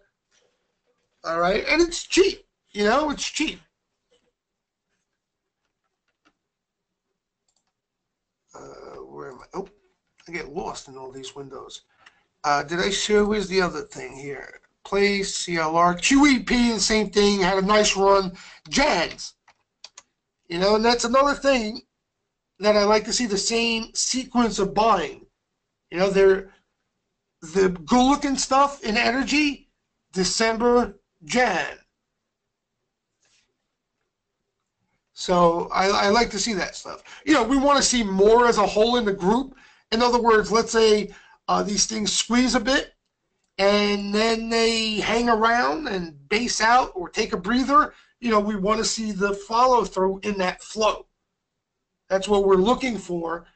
All right, and it's cheap. It's cheap. Where am I? Oh, I get lost in all these windows. Did I show? Where's the other thing here? Place, CLR, QEP, the same thing, had a nice run. JANS, and that's another thing that I like to see, the same sequence of buying. They're the good-looking stuff in energy, December, Jan. So I like to see that stuff. We want to see more as a whole in the group. In other words, let's say these things squeeze a bit, and then they hang around and base out or take a breather. We want to see the follow-through in that flow. That's what we're looking for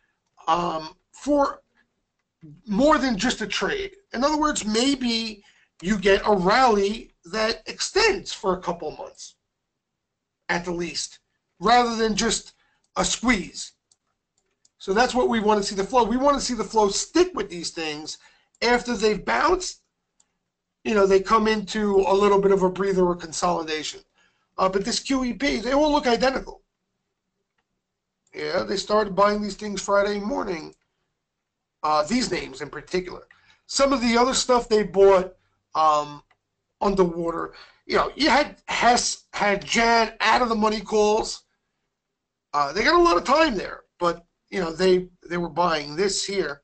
more than just a trade. In other words, maybe you get a rally that extends for a couple months, at the least, rather than just a squeeze. So that's what we want to see the flow. We want to see the flow stick with these things after they've bounced. They come into a little bit of a breather or consolidation. But this QEP, they all look identical. Yeah, they started buying these things Friday morning. These names in particular. Some of the other stuff they bought underwater. You had Hess, had Jan out of the money calls. They got a lot of time there, but they were buying this here,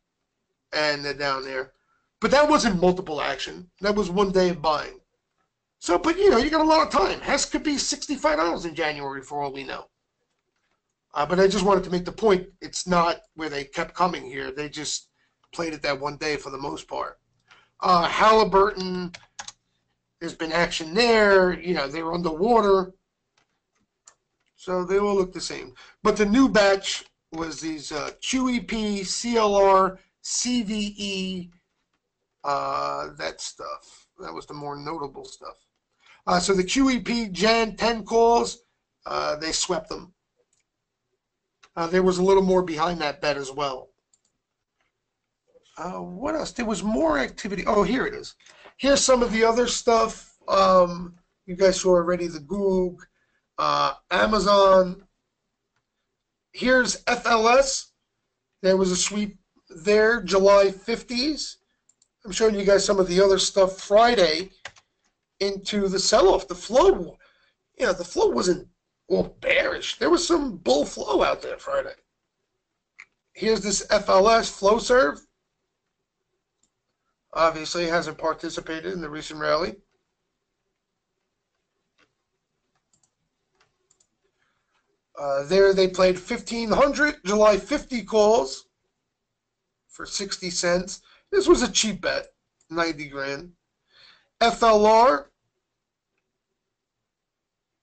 and they're down there. But that wasn't multiple action. That was one day of buying. So, but you got a lot of time. Hess could be $65 in January for all we know. But I just wanted to make the point, it's not where they kept coming here. They just played it that one day for the most part. Halliburton, there's been action there. They were underwater. So they all look the same. But the new batch was these QEP, CLR, CVE, that stuff. That was the more notable stuff. So the QEP Jan 10 calls, they swept them. There was a little more behind that bet as well. What else? There was more activity. Oh, here it is. Here's some of the other stuff. You guys saw already the Goog, Amazon. Here's FLS. There was a sweep there, July 50s. I'm showing you guys some of the other stuff Friday into the sell-off. The flow, the flow wasn't all bearish. There was some bull flow out there Friday. Here's this FLS Flowserve. Obviously hasn't participated in the recent rally. There they played 1,500 July 50 calls for 60 cents. This was a cheap bet, 90 grand. FLR,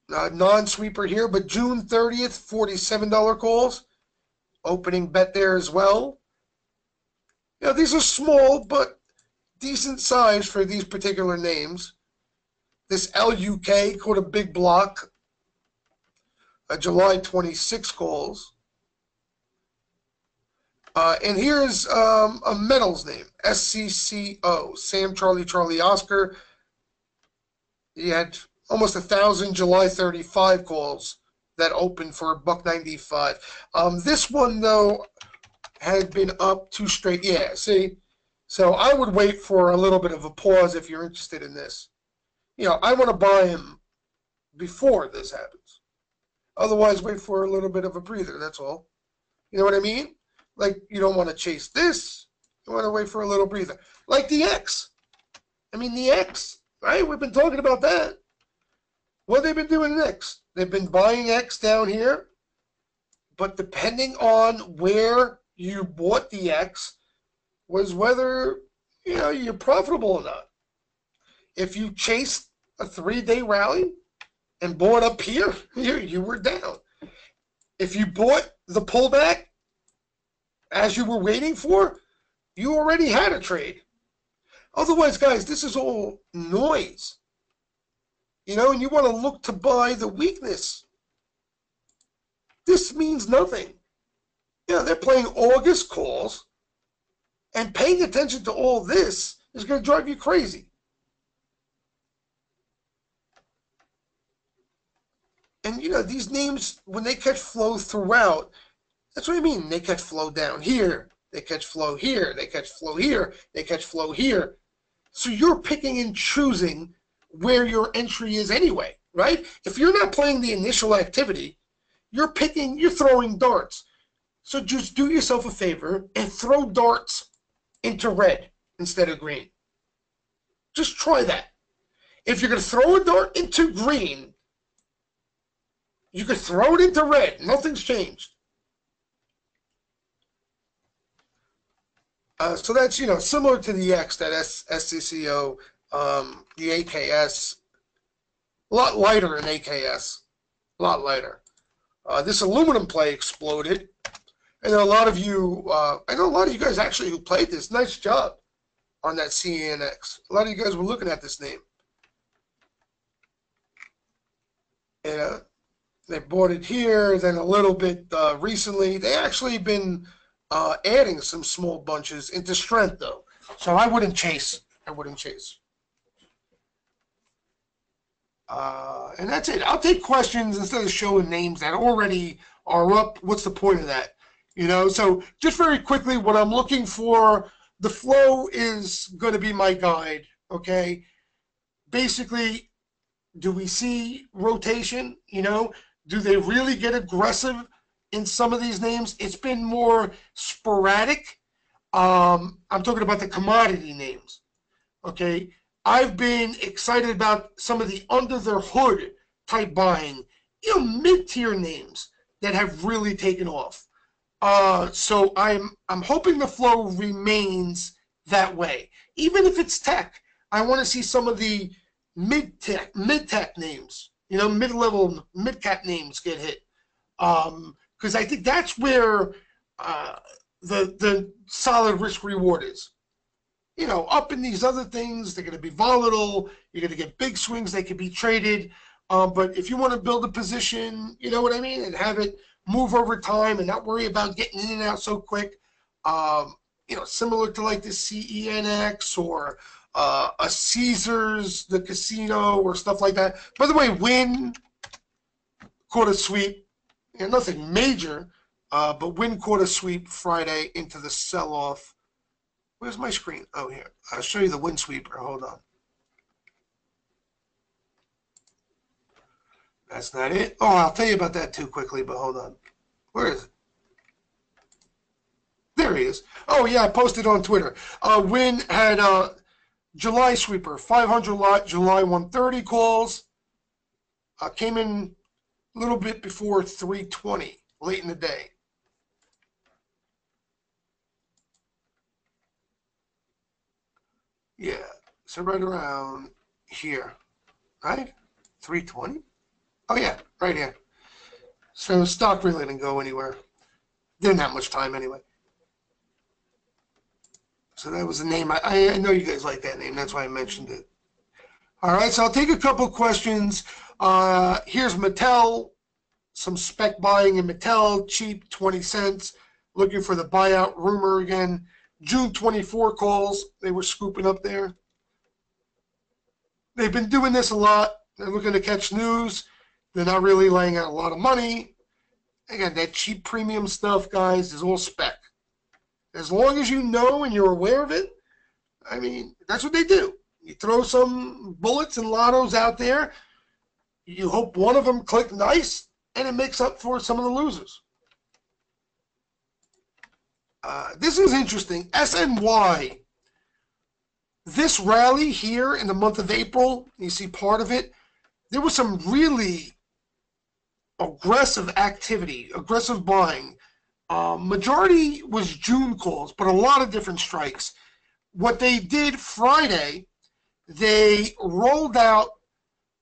non-sweeper here, but June 30th, $47 calls. Opening bet there as well. You know, these are small, but decent size for these particular names. This LUK caught a big block. July 26 calls. And here's a metals name, SCCO, Sam Charlie Charlie Oscar. He had almost 1,000 July 35 calls that opened for $1.95. This one, though, had been up 2 straight. Yeah, see? So I would wait for a little bit of a pause if you're interested in this. You know, I want to buy him before this happens. Otherwise, wait for a little bit of a breather, that's all. You know what I mean? Like, you don't want to chase this. You want to wait for a little breather. Like the X. I mean, the X, right? We've been talking about that. What have they been doing next? They've been buying X down here. But depending on where you bought the X was whether, you know, you're profitable or not. If you chased a 3-day rally and bought up here, you were down. If you bought the pullback as you were waiting for, you already had a trade. Otherwise, guys, this is all noise. You know, and you want to look to buy the weakness. This means nothing. You know, they're playing August calls, and paying attention to all this is going to drive you crazy. And, you know, these names, when they catch flow throughout, that's what I mean. They catch flow down here. They catch flow here. They catch flow here. They catch flow here. So you're picking and choosing where your entry is anyway, right? If you're not playing the initial activity, you're throwing darts. So just do yourself a favor and throw darts into red instead of green. Just try that. If you're going to throw a dart into green, you could throw it into red. Nothing's changed. So that's, you know, similar to the X, that SCCO, the AKS, a lot lighter in AKS, a lot lighter. This aluminum play exploded. And a lot of you, I know a lot of you guys actually who played this. Nice job on that CNX. A lot of you guys were looking at this name. And they bought it here, then a little bit recently. They actually been adding some small bunches into strength, though. So I wouldn't chase. And that's it. I'll take questions instead of showing names that already are up. What's the point of that? You know, so just very quickly, what I'm looking for, the flow is going to be my guide, okay? Basically, do we see rotation? You know, do they really get aggressive in some of these names? It's been more sporadic. I'm talking about the commodity names, okay? I've been excited about some of the under the hood type buying, you know, mid-tier names that have really taken off. So I'm hoping the flow remains that way. Even if it's tech, I want to see some of the mid-tech names, you know, mid-level, mid-cap names get hit. Because I think that's where the solid risk-reward is. You know, up in these other things, they're going to be volatile. You're going to get big swings. They could be traded. But if you want to build a position, you know what I mean, and have it move over time and not worry about getting in and out so quick, you know, similar to like the CENX or a Caesars, the casino, or stuff like that. By the way, Wynn caught a sweep. You know, nothing major, but Wynn caught a sweep Friday into the sell-off. Where's my screen? Oh, here. I'll show you the Wynn sweeper. Hold on. That's not it. Oh, I'll tell you about that too quickly, but hold on. Where is it? There he is. Oh, yeah, I posted on Twitter. Wynn had July sweeper, 500 July 130 calls. Came in a little bit before 320, late in the day. Yeah, so right around here, right? 320? Oh yeah, right here. So stock really didn't go anywhere. Didn't have much time anyway. So that was the name. I know you guys like that name. That's why I mentioned it. All right, so I'll take a couple questions. Here's Mattel. Some spec buying in Mattel, cheap, 20 cents. Looking for the buyout rumor again. June 24 calls. They were scooping up there. They've been doing this a lot. They're looking to catch news. They're not really laying out a lot of money. Again, that cheap premium stuff, guys, is all spec. As long as you know and you're aware of it, I mean, that's what they do. You throw some bullets and lottos out there. You hope one of them click nice, and it makes up for some of the losers. This is interesting. SNY. This rally here in the month of April, you see part of it, there was some really aggressive activity, aggressive buying. Majority was June calls, but a lot of different strikes. What they did Friday, they rolled out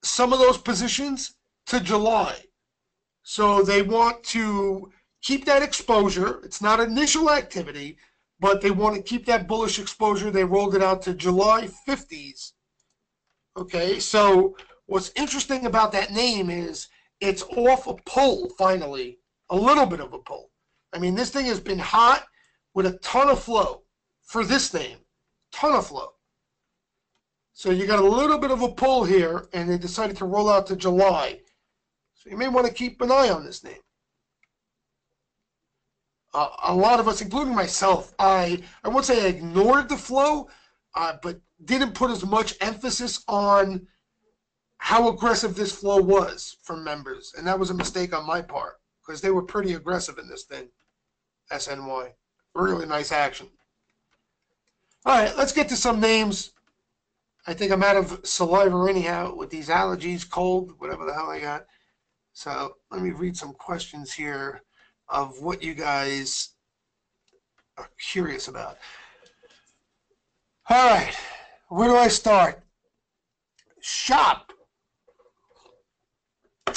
some of those positions to July. So they want to keep that exposure. It's not initial activity, but they want to keep that bullish exposure. They rolled it out to July 50s. Okay, so what's interesting about that name is it's off a pull, finally. A little bit of a pull. I mean, this thing has been hot with a ton of flow for this name. Ton of flow. So you got a little bit of a pull here, and they decided to roll out to July. So you may want to keep an eye on this name. A lot of us, including myself, I won't say I ignored the flow, but didn't put as much emphasis on how aggressive this flow was from members. And that was a mistake on my part, because they were pretty aggressive in this thing, SNY. Really nice action. All right, let's get to some names. I think I'm out of saliva anyhow with these allergies, cold, whatever the hell I got. So let me read some questions here of what you guys are curious about. All right, where do I start? Shop.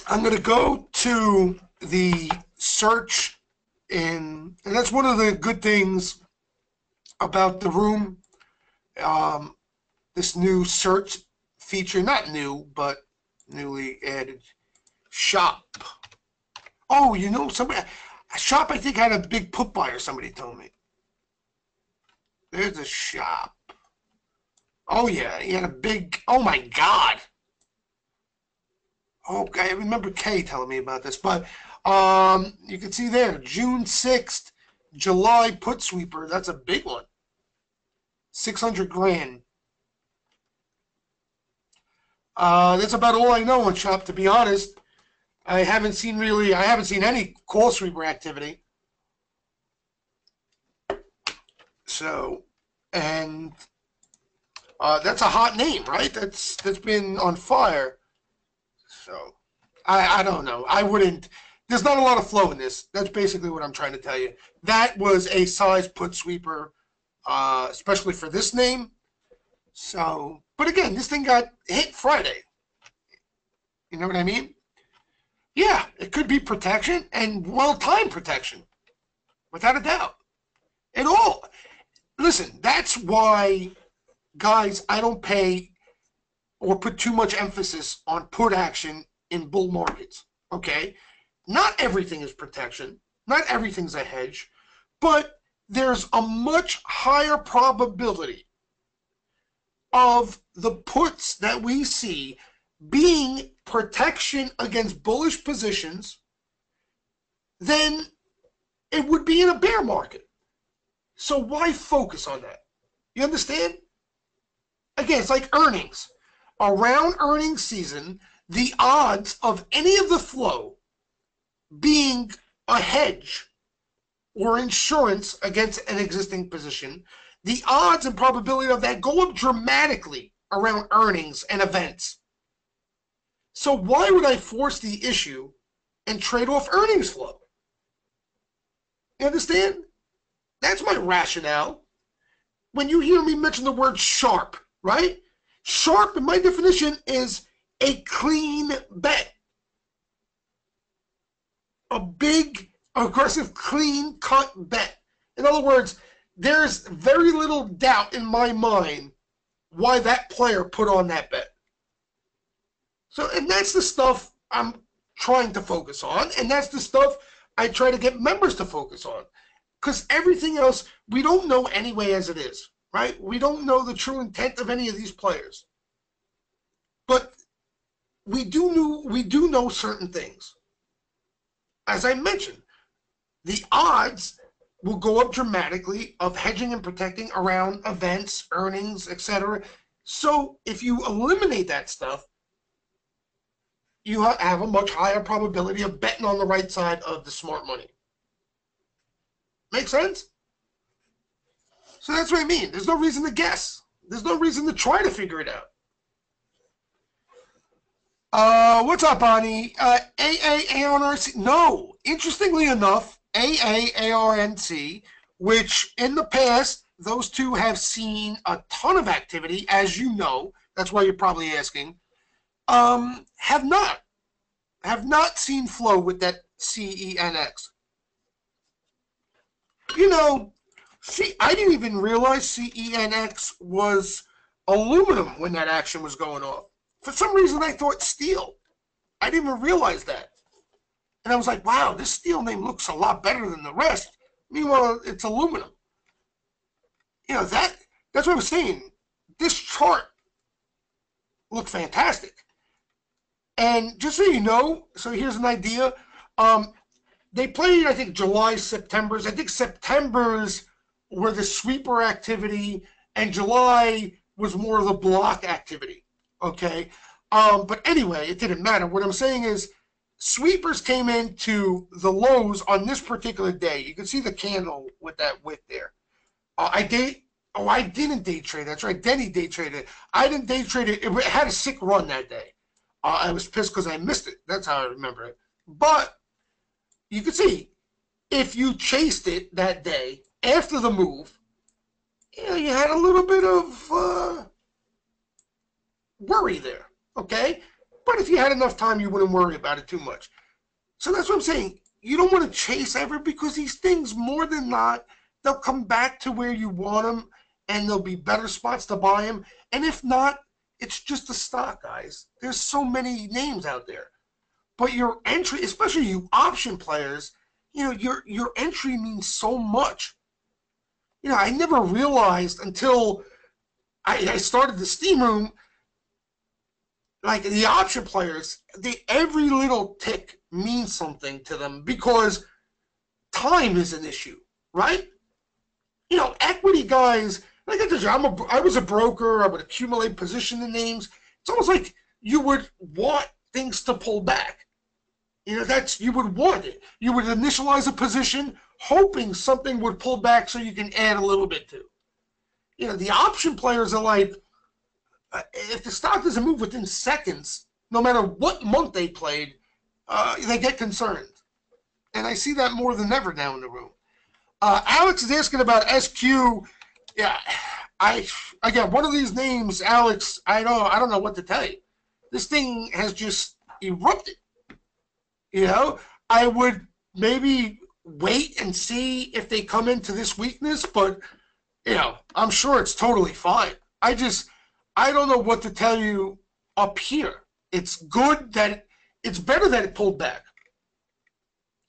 I'm going to go to the search and that's one of the good things about the room. This new search feature, not new, but newly added. Shop. Oh, you know, somebody, Shop, I think, had a big put buy, or somebody told me. There's a Shop. Oh, yeah, he had a big, oh, my God. Okay, I remember Kay telling me about this, but you can see there, June 6th, July put sweeper. That's a big one. 600 grand. That's about all I know on Shop, to be honest. I haven't seen any call sweeper activity. So, and that's a hot name, right? That's been on fire. So, I don't know. I wouldn't. There's not a lot of flow in this. That's basically what I'm trying to tell you. That was a size put sweeper, especially for this name. So, but again, this thing got hit Friday. You know what I mean? Yeah, it could be protection and well-timed protection, without a doubt. At all. Listen, that's why, guys, I don't pay or put too much emphasis on put action in bull markets. Okay? Not everything is protection. Not everything's a hedge. But there's a much higher probability of the puts that we see being protection against bullish positions than it would be in a bear market. So why focus on that? You understand? Again, it's like earnings. Around earnings season, the odds of any of the flow being a hedge or insurance against an existing position, the odds and probability of that go up dramatically around earnings and events. So why would I force the issue and trade off earnings flow? You understand? That's my rationale. When you hear me mention the word sharp, right? Sharp, in my definition, is a clean bet. A big, aggressive, clean-cut bet. In other words, there's very little doubt in my mind why that player put on that bet. So, and that's the stuff I'm trying to focus on, and that's the stuff I try to get members to focus on. Because everything else, we don't know anyway as it is, right? We don't know the true intent of any of these players. But we do know certain things. As I mentioned, the odds will go up dramatically of hedging and protecting around events, earnings, etc. So if you eliminate that stuff, you have a much higher probability of betting on the right side of the smart money. Make sense? So that's what I mean. There's no reason to guess. There's no reason to try to figure it out. What's up, Bonnie? AAARNC? No. Interestingly enough, AAARNC, which in the past, those two have seen a ton of activity, as you know. That's why you're probably asking. Have not seen flow with that CENX. You know, see, I didn't even realize CENX was aluminum when that action was going off. For some reason, I thought steel. I didn't even realize that. And I was like, wow, this steel name looks a lot better than the rest. Meanwhile, it's aluminum. You know, that's what I was saying. This chart looked fantastic. And just so you know, so here's an idea. They played, I think, July, September's. I think September's were the sweeper activity, and July was more of the block activity. Okay? But anyway, it didn't matter. What I'm saying is, sweepers came into the lows on this particular day. You can see the candle with that wick there. I didn't day trade. That's right. Denny day traded. I didn't day trade it. It had a sick run that day. I was pissed because I missed it. That's how I remember it. But you can see, if you chased it that day after the move, you know, you had a little bit of worry there, okay? But if you had enough time, you wouldn't worry about it too much. So that's what I'm saying. You don't want to chase ever, because these things, more than not, they'll come back to where you want them, and there'll be better spots to buy them. And if not, it's just a stock, guys. There's so many names out there. But your entry, especially you option players, you know, your entry means so much. You know, I never realized until I started the Steam Room, like the option players, every little tick means something to them, because time is an issue, right? You know, equity guys, like I told you, I was a broker. I would accumulate position in names. It's almost like you would want things to pull back. You know, you would want it. You would initialize a position, hoping something would pull back so you can add a little bit to. You know, the option players are like, if the stock doesn't move within seconds, no matter what month they played, they get concerned. And I see that more than ever now in the room. Alex is asking about SQ. Yeah, again, one of these names, Alex, I don't know what to tell you. This thing has just erupted. You know, I would maybe wait and see if they come into this weakness, but, you know, I'm sure it's totally fine. I don't know what to tell you up here. It's good that it's better that it pulled back.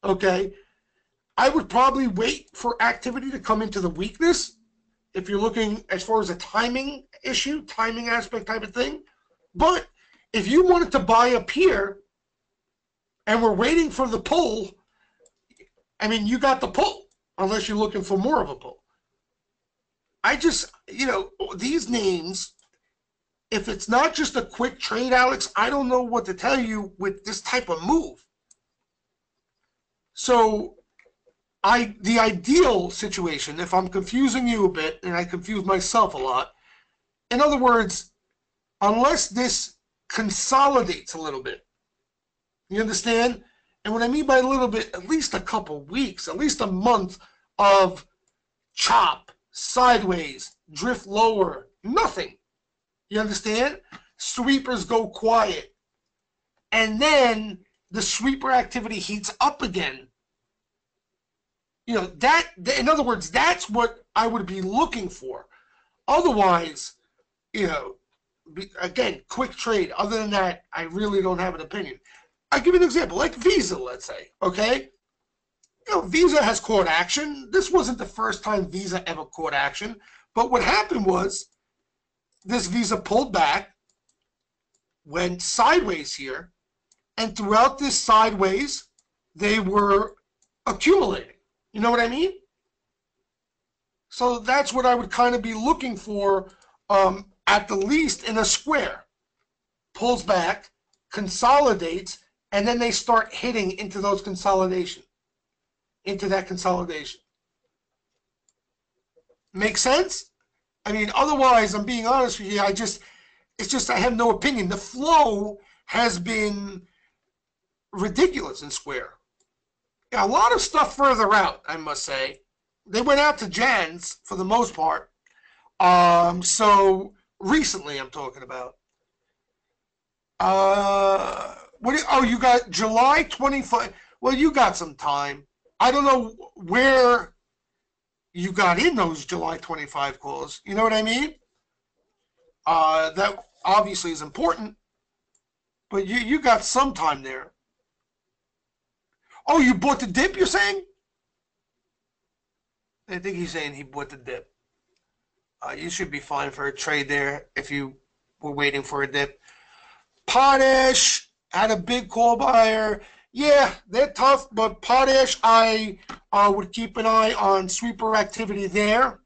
Okay? I would probably wait for activity to come into the weakness if you're looking as far as a timing issue, timing aspect type of thing. But if you wanted to buy up here and we're waiting for the pull, I mean, you got the pull, unless you're looking for more of a pull. You know, these names, if it's not just a quick trade, Alex, I don't know what to tell you with this type of move. So the ideal situation, if I'm confusing you a bit, and I confuse myself a lot, in other words, unless this consolidates a little bit, you understand? And what I mean by a little bit, at least a couple weeks, at least a month of chop, sideways, drift lower, nothing. You understand? Sweepers go quiet. And then the sweeper activity heats up again. That, in other words, that's what I would be looking for. Otherwise, you know, again, quick trade. Other than that, I really don't have an opinion. I'll give you an example, like Visa, let's say, okay? Visa has caught action. This wasn't the first time Visa ever caught action, but what happened was this Visa pulled back, went sideways here, and throughout this sideways, they were accumulating. You know what I mean? So that's what I would kind of be looking for, at the least in a square. Pulls back, consolidates, and then they start hitting into that consolidation. Make sense? I mean, otherwise, I'm being honest with you, it's just I have no opinion. The flow has been ridiculous in Square. Yeah, a lot of stuff further out, I must say. They went out to Jan's for the most part. So recently, I'm talking about. You got July 25. Well, you got some time. I don't know where you got in those July 25 calls. You know what I mean? That obviously is important, but you got some time there. Oh, you bought the dip, you're saying? I think he's saying he bought the dip. You should be fine for a trade there if you were waiting for a dip. Potash had a big call buyer. Yeah, they're tough, but Potash, I would keep an eye on sweeper activity there.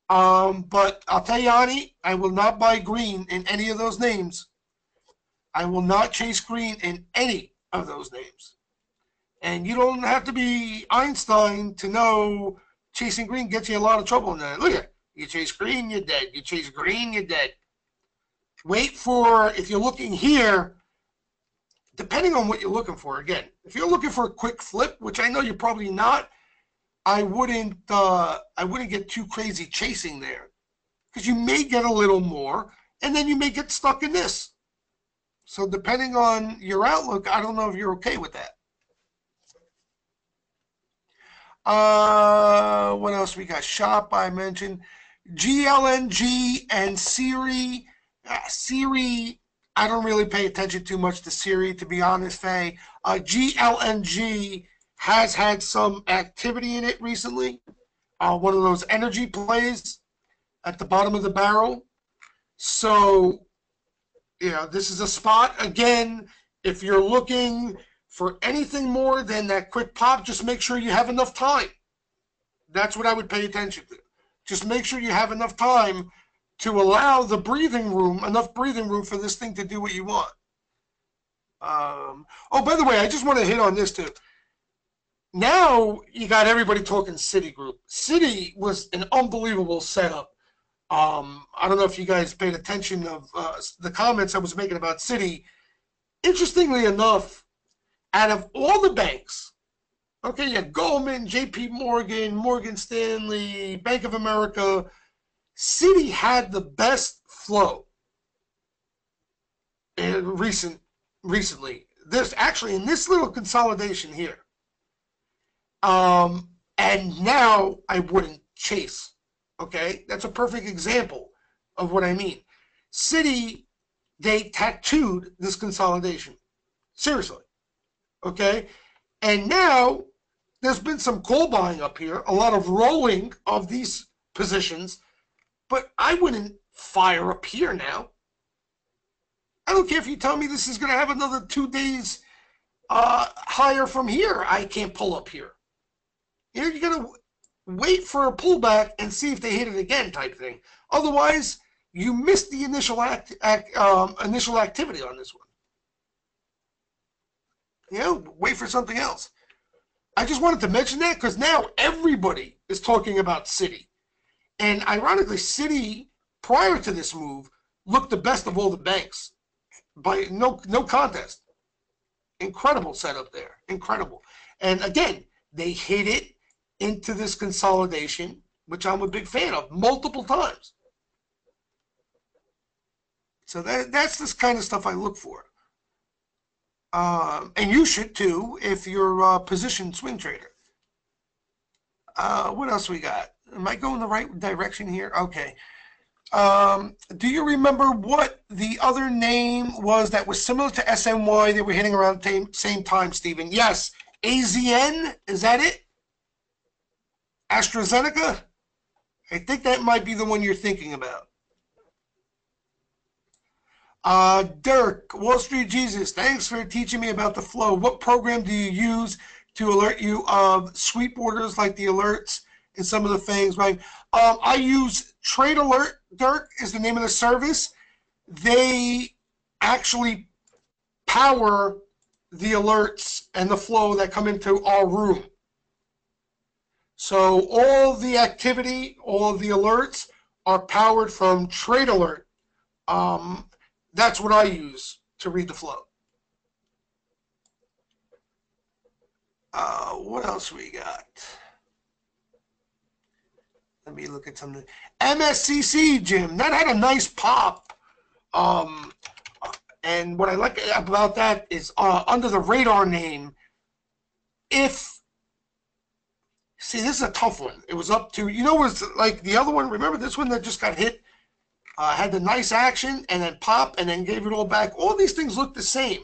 But I'll tell you, Ani, I will not buy green in any of those names. I will not chase green in any of those names. And you don't have to be Einstein to know chasing green gets you a lot of trouble in that. Look at it. You chase green, you're dead. You chase green, you're dead. Wait for, if you're looking here, depending on what you're looking for, again, if you're looking for a quick flip, which I know you're probably not, I wouldn't get too crazy chasing there, because you may get a little more, and then you may get stuck in this. So depending on your outlook, I don't know if you're okay with that. What else we got? Shop, I mentioned. GLNG and Siri. Siri, I don't really pay attention too much to Siri, to be honest, Faye. GLNG has had some activity in it recently. One of those energy plays at the bottom of the barrel. So, this is a spot. Again, if you're looking for anything more than that quick pop, just make sure you have enough time. That's what I would pay attention to. Just make sure you have enough time to allow enough breathing room for this thing to do what you want. By the way, I just want to hit on this too. Now you got everybody talking Citigroup. Citi was an unbelievable setup. I don't know if you guys paid attention of the comments I was making about Citi. Interestingly enough, out of all the banks, okay, you had Goldman, JP Morgan, Morgan Stanley, Bank of America, Citi had the best flow recently. There's actually in this little consolidation here. And now I wouldn't chase. Okay, that's a perfect example of what I mean. Citi, they tattooed this consolidation. Seriously. Okay, and now there's been some call buying up here, a lot of rolling of these positions, but I wouldn't fire up here now. I don't care if you tell me this is going to have another 2 days higher from here. I can't pull up here. You're going to wait for a pullback and see if they hit it again type thing. Otherwise, you miss the initial activity on this one. Wait for something else. I just wanted to mention that because now everybody is talking about Citi. And ironically, Citi, prior to this move, looked the best of all the banks. By no contest. Incredible setup there. Incredible. And again, they hit it into this consolidation, which I'm a big fan of, multiple times. So that's this kind of stuff I look for. And you should too if you're a position swing trader. What else we got? Am I going the right direction here? Okay. Do you remember what the other name was that was similar to SNY they were hitting around the same time, Stephen? Yes. AZN? Is that it? AstraZeneca? I think that might be the one you're thinking about. Dirk, Wall Street Jesus, thanks for teaching me about the flow. What program do you use to alert you of sweep orders like the alerts and some of the things, right? I use Trade Alert, Dirk is the name of the service. They actually power the alerts and the flow that come into our room. So all the activity, all of the alerts are powered from Trade Alert. That's what I use to read the flow. What else we got? Let me look at something. MSCC, Jim, that had a nice pop. And what I like about that is under the radar name, see, this is a tough one. It was up to, it was like the other one. Remember this one that just got hit? Had the nice action and then pop and then gave it all back. All these things look the same.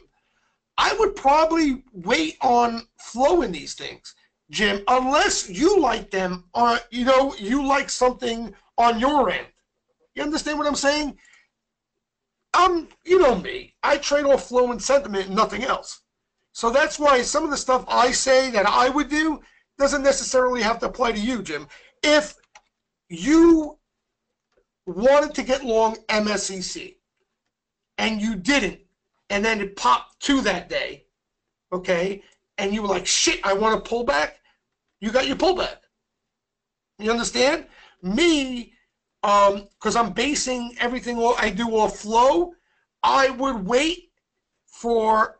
I would probably wait on flow in these things, Jim, unless you like them or, you like something on your end. You understand what I'm saying? You know me. I trade off flow and sentiment and nothing else. So that's why some of the stuff I say that I would do doesn't necessarily have to apply to you, Jim. If you wanted to get long MSCC and you didn't, and then it popped to that day, okay, and you were like, shit, I want to pull back, you got your pullback. You understand? Me, because I'm basing everything I do off flow, I would wait to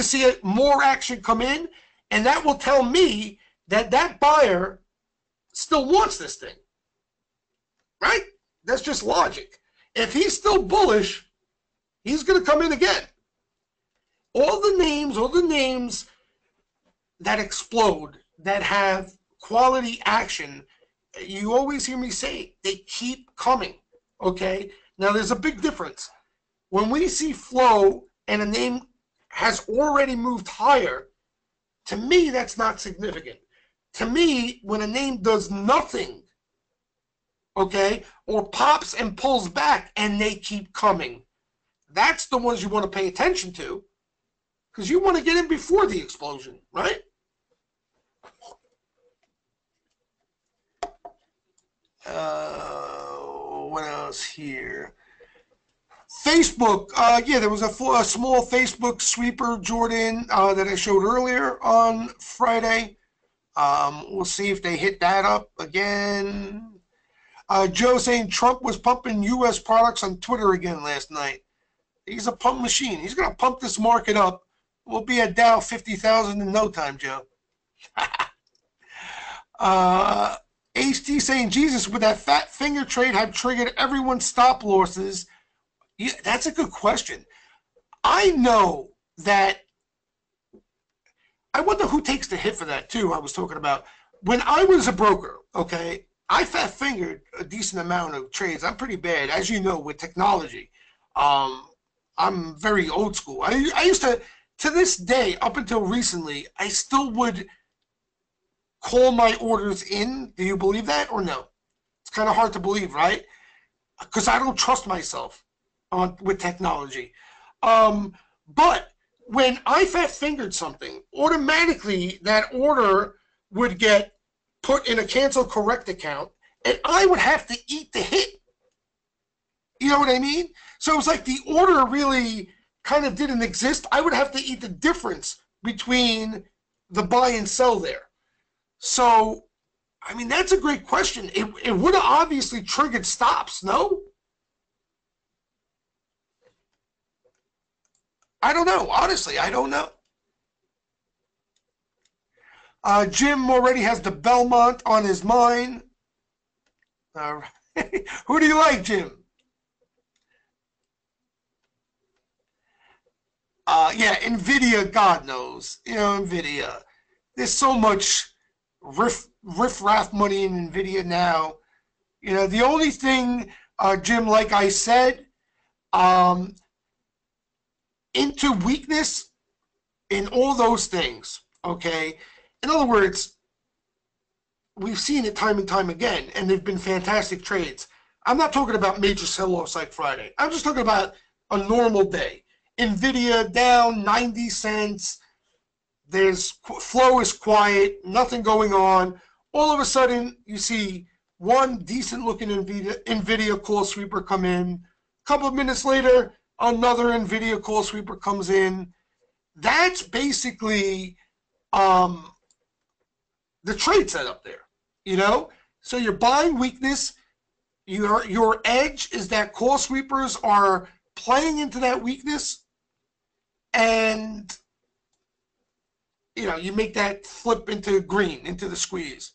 see more action come in, and that will tell me that buyer still wants this thing, right? That's just logic. If he's still bullish, he's going to come in again. All the names that explode, that have quality action, you always hear me say, they keep coming, okay? Now, there's a big difference. When we see flow and a name has already moved higher, to me, that's not significant. To me, when a name does nothing, okay, or pops and pulls back and they keep coming, that's the ones you want to pay attention to, because you want to get in before the explosion, right? What else here? Facebook, yeah, there was a small Facebook sweeper, Jordan, that I showed earlier on Friday. We'll see if they hit that up again. Joe saying Trump was pumping U.S. products on Twitter again last night. He's a pump machine. He's going to pump this market up. We'll be at Dow 50,000 in no time, Joe. HT saying, Jesus, would that fat finger trade have triggered everyone's stop losses? Yeah, that's a good question. I know that. I wonder who takes the hit for that, too, I was talking about. When I was a broker, okay, I fat-fingered a decent amount of trades. I'm pretty bad, as you know, with technology. I'm very old school. I used to this day, up until recently, I still would call my orders in. Do you believe that or no? It's kind of hard to believe, right? Because I don't trust myself with technology. But when I fat-fingered something, automatically that order would get put in a cancel correct account, and I would have to eat the hit. You know what I mean? So it was like the order really kind of didn't exist. I would have to eat the difference between the buy and sell there. So, I mean, that's a great question. It would have obviously triggered stops, no? I don't know. Honestly, I don't know. Jim already has the Belmont on his mind. All right. Who do you like, Jim? Yeah, Nvidia, God knows. You know, Nvidia. There's so much riff-raff money in Nvidia now. You know, the only thing, Jim, like I said, um, into weakness in all those things. Okay, in other words, we've seen it time and time again, and they've been fantastic trades. I'm not talking about major sell-offs like Friday. I'm just talking about a normal day. Nvidia down 90 cents. There's flow is quiet, nothing going on. All of a sudden, you see one decent-looking Nvidia call sweeper come in. A couple of minutes later, another Nvidia call sweeper comes in. That's basically the trade setup there. You know, so you're buying weakness. Your edge is that call sweepers are playing into that weakness, and you know, you make that flip into green, into the squeeze.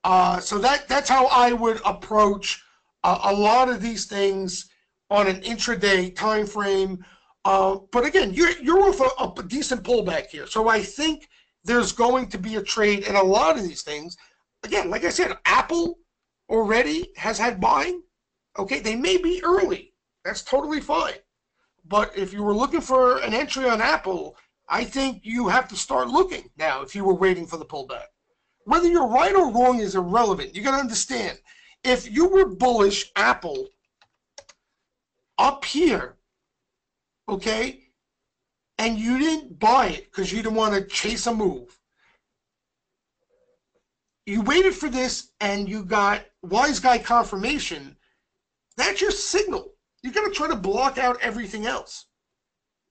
So that's how I would approach a lot of these things on an intraday time frame. But again, you're off a decent pullback here, so I think there's going to be a trade in a lot of these things. Again, like I said, Apple already has had buying. Okay, they may be early. That's totally fine. But if you were looking for an entry on Apple, I think you have to start looking now if you were waiting for the pullback. Whether you're right or wrong is irrelevant. You got to understand, if you were bullish Apple up here, okay, and you didn't buy it because you didn't want to chase a move, you waited for this and you got wise guy confirmation, that's your signal. You're going to try to block out everything else.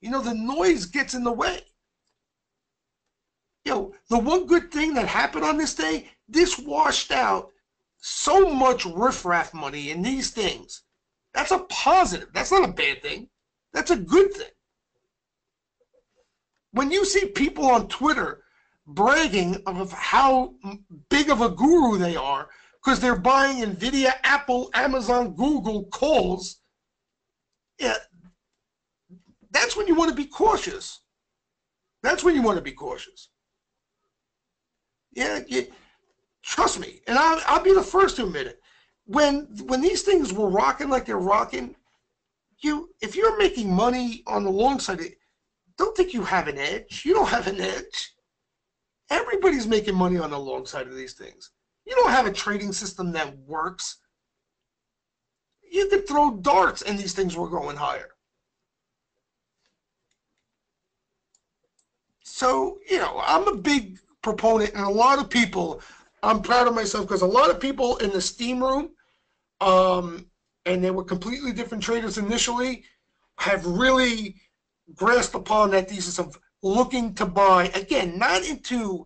You know, the noise gets in the way. You know, the one good thing that happened on this day, this washed out so much riffraff money in these things. That's a positive. That's not a bad thing. That's a good thing. When you see people on Twitter bragging of how big of a guru they are because they're buying Nvidia, Apple, Amazon, Google calls, yeah, that's when you want to be cautious. That's when you want to be cautious. Yeah, trust me, and I'll be the first to admit it. When these things were rocking like they're rocking, if you're making money on the long side, don't think you have an edge. You don't have an edge. Everybody's making money on the long side of these things. You don't have a trading system that works. You could throw darts and these things were going higher. So, you know, I'm a big proponent, and a lot of people, I'm proud of myself because a lot of people in the Steam room, and they were completely different traders initially, have really grasped upon that thesis of looking to buy, again, not into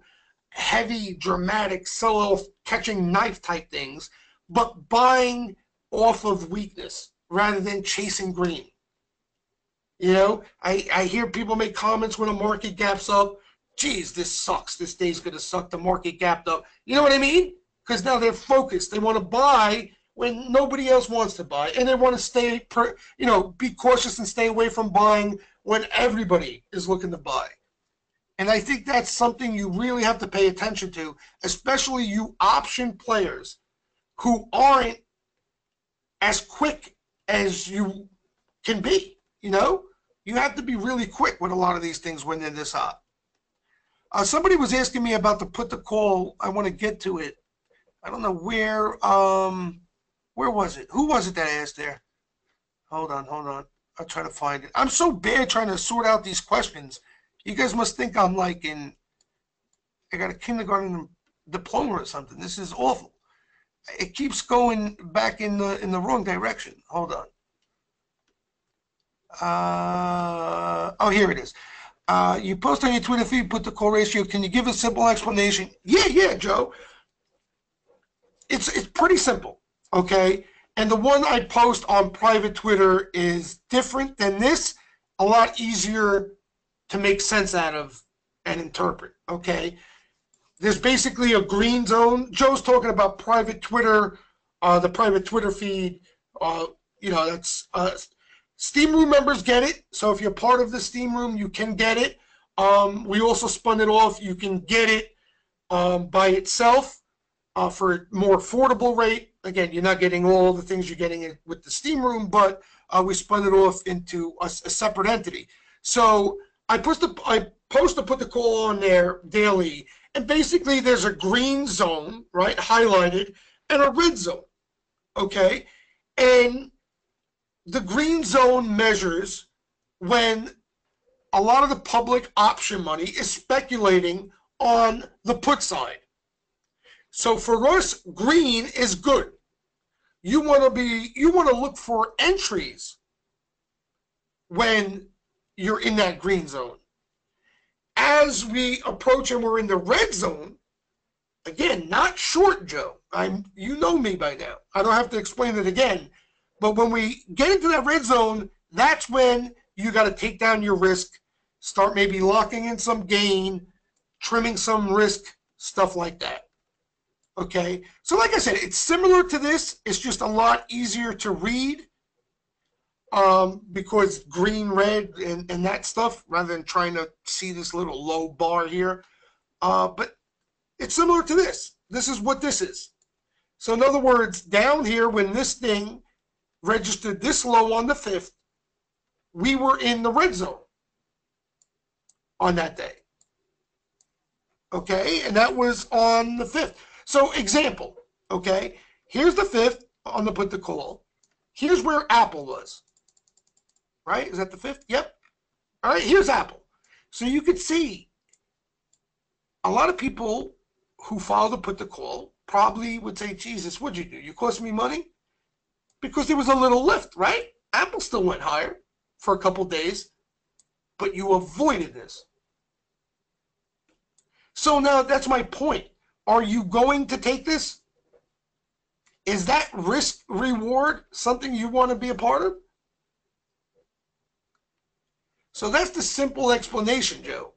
heavy, dramatic, sell-off, catching knife type things, but buying off of weakness rather than chasing green. You know, I hear people make comments when a market gaps up, geez, this sucks. This day's going to suck. The market gapped up. You know what I mean? Because now they're focused. They want to buy when nobody else wants to buy. And they want to stay, be cautious and stay away from buying when everybody is looking to buy. And I think that's something you really have to pay attention to, especially you option players who aren't as quick as you can be. You know, you have to be really quick with a lot of these things when they're this hot. Somebody was asking me about the put the call. I want to get to it. I don't know where was it? Who was it that asked there? Hold on. I'll try to find it. I'm so bad trying to sort out these questions. You guys must think I'm like I got a kindergarten diploma or something. This is awful. It keeps going back in the wrong direction. Hold on. Oh, here it is. You post on your Twitter feed, put the call ratio. Can you give a simple explanation? Yeah, Joe. It's pretty simple, okay? And the one I post on private Twitter is different than this, a lot easier to make sense out of and interpret, okay? There's basically a green zone. Joe's talking about private Twitter, the private Twitter feed. That's Steam Room members get it. So if you're part of the Steam Room, you can get it. We also spun it off. You can get it by itself for a more affordable rate. Again, you're not getting all the things you're getting with the Steam Room, but we spun it off into a separate entity. So I post to put the call on there daily, and basically there's a green zone, right, highlighted, and a red zone, okay? And the green zone measures when a lot of the public option money is speculating on the put side. So for us, green is good. You want to look for entries when you're in that green zone. As we approach and we're in the red zone, again, not short, Joe. You know me by now. I don't have to explain it again. But when we get into that red zone, that's when you got to take down your risk, start maybe locking in some gain, trimming some risk, stuff like that. Okay? So like I said, it's similar to this. It's just a lot easier to read because green, red, and that stuff, rather than trying to see this little low bar here. But it's similar to this. This is what this is. So in other words, down here, when this thing registered this low on the 5th, we were in the red zone on that day. Okay, and that was on the 5th. So example, okay, here's the 5th on the put the call. Here's where Apple was. Right? Is that the 5th? Yep. All right, here's Apple. So you could see a lot of people who follow the put the call probably would say, Jesus, what'd you do? You cost me money? Because there was a little lift, right? Apple still went higher for a couple days, but you avoided this. So now that's my point. Are you going to take this? Is that risk reward something you want to be a part of? So that's the simple explanation, Joe.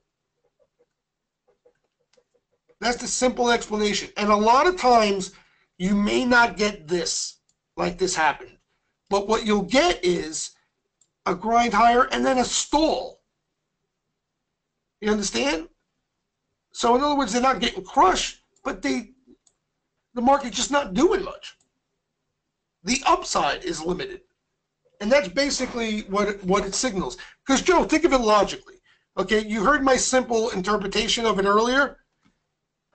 That's the simple explanation. And a lot of times you may not get this, like this happened. But what you'll get is a grind higher and then a stall. You understand? So in other words, they're not getting crushed, but the market's just not doing much. The upside is limited. And that's basically what it signals. Because, Joe, think of it logically. Okay, you heard my simple interpretation of it earlier.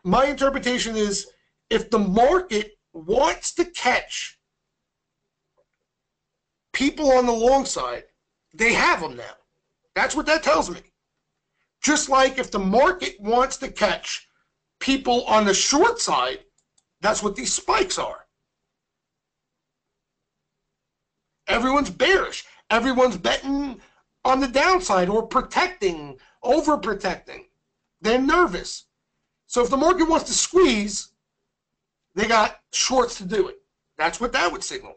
My interpretation is if the market wants to catch people on the long side, they have them now. That's what that tells me. Just like if the market wants to catch people on the short side, that's what these spikes are. Everyone's bearish. Everyone's betting on the downside or protecting, overprotecting. They're nervous. So if the market wants to squeeze, they got shorts to do it. That's what that would signal.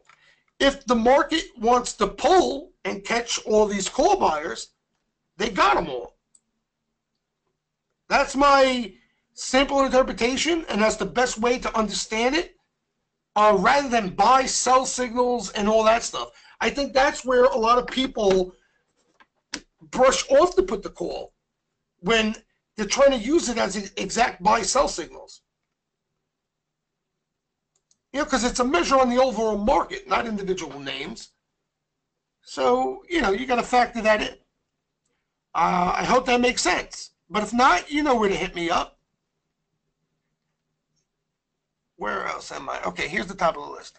If the market wants to pull and catch all these call buyers, they got them all. That's my simple interpretation, and that's the best way to understand it, rather than buy, sell signals and all that stuff. I think that's where a lot of people brush off the put the call when they're trying to use it as exact buy-sell signals. You know, because it's a measure on the overall market, not individual names. So, you know, you got to factor that in. I hope that makes sense. But if not, you know where to hit me up. Where else am I? Okay, here's the top of the list.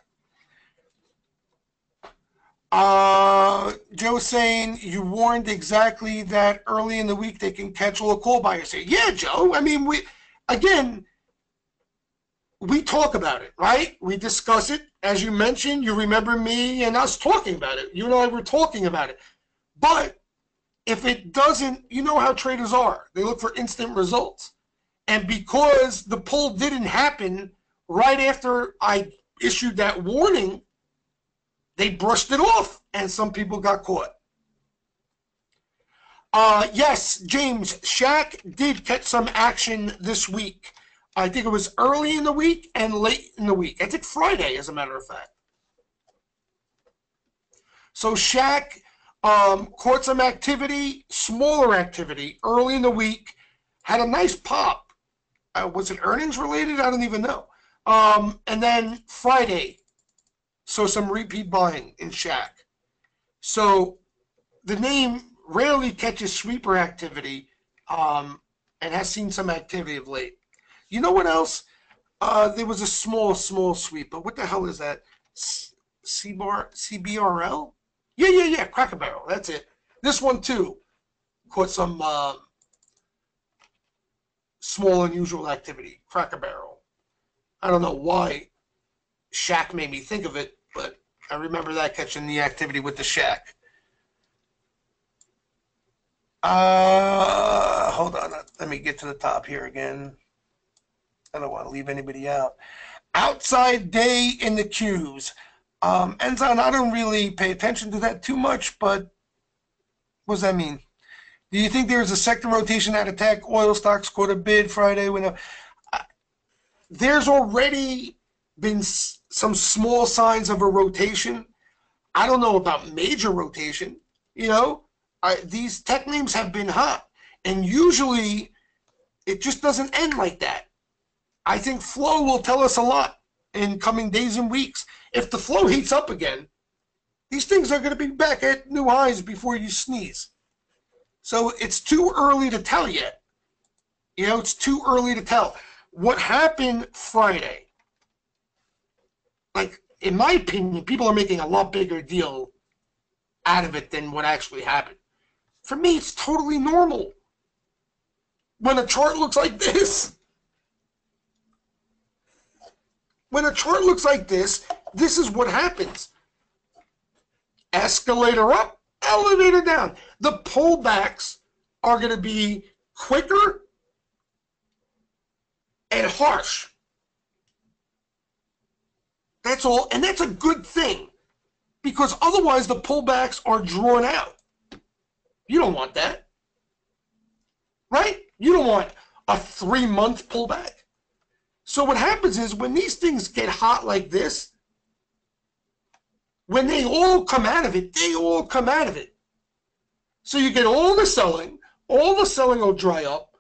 Joe's saying you warned exactly that early in the week they can catch all the call buyers here. Yeah, Joe. I mean, we talk about it, right? We discuss it. As you mentioned, you remember me and us talking about it. You and I were talking about it. But if it doesn't, you know how traders are. They look for instant results. And because the pull didn't happen right after I issued that warning, they brushed it off, and some people got caught. Yes, James, Shaq did catch some action this week. I think it was early in the week and late in the week. I think Friday, as a matter of fact. So Shaq Caught some activity, smaller activity, early in the week. Had a nice pop. Was it earnings related? I don't even know. And then Friday, so some repeat buying in Shack. So the name rarely catches sweeper activity, and has seen some activity of late. You know what else? There was a small sweep, but what the hell is that? CBRL? Yeah. Cracker Barrel. That's it. This one too caught some small unusual activity. Cracker Barrel. I don't know why Shack made me think of it, but I remember that catching the activity with the Shack. Hold on. Let me get to the top here again. I don't want to leave anybody out. Outside day in the queues. Enzon, I don't really pay attention to that too much, but what does that mean? Do you think there's a sector rotation at Attack Oil Stocks caught a bid Friday? There's already been some small signs of a rotation. I don't know about major rotation. These tech names have been hot, and usually it just doesn't end like that. I think flow will tell us a lot in coming days and weeks. If the flow heats up again, these things are going to be back at new highs before you sneeze. So it's too early to tell yet. It's too early to tell. What happened Friday, like, in my opinion, people are making a lot bigger deal out of it than what actually happened. For me, it's totally normal. When a chart looks like this, this is what happens. Escalator up, elevator down. The pullbacks are going to be quicker and harsh. That's all, and that's a good thing, because otherwise the pullbacks are drawn out. You don't want that, right? You don't want a 3-month pullback. So what happens is, when these things get hot like this, when they all come out of it, they all come out of it. So you get all the selling will dry up.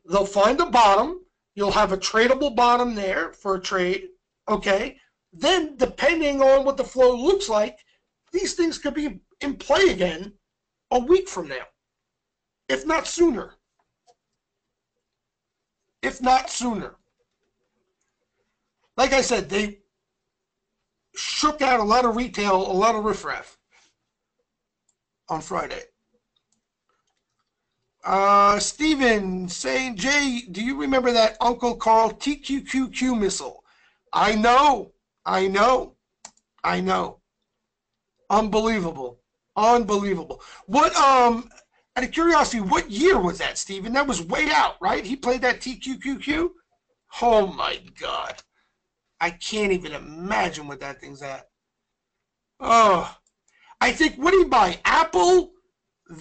They'll find a bottom. You'll have a tradable bottom there for a trade, okay? Then, depending on what the flow looks like, these things could be in play again a week from now, if not sooner. Like I said, they shook out a lot of retail, a lot of riffraff on Friday. Steven saying, Jay, do you remember that Uncle Carl TQQQ missile? I know. Unbelievable. What, out of curiosity, what year was that, Steven? That was way out, right? He played that TQQQ? Oh my God. I can't even imagine what that thing's at. Oh, I think, what did he buy? Apple and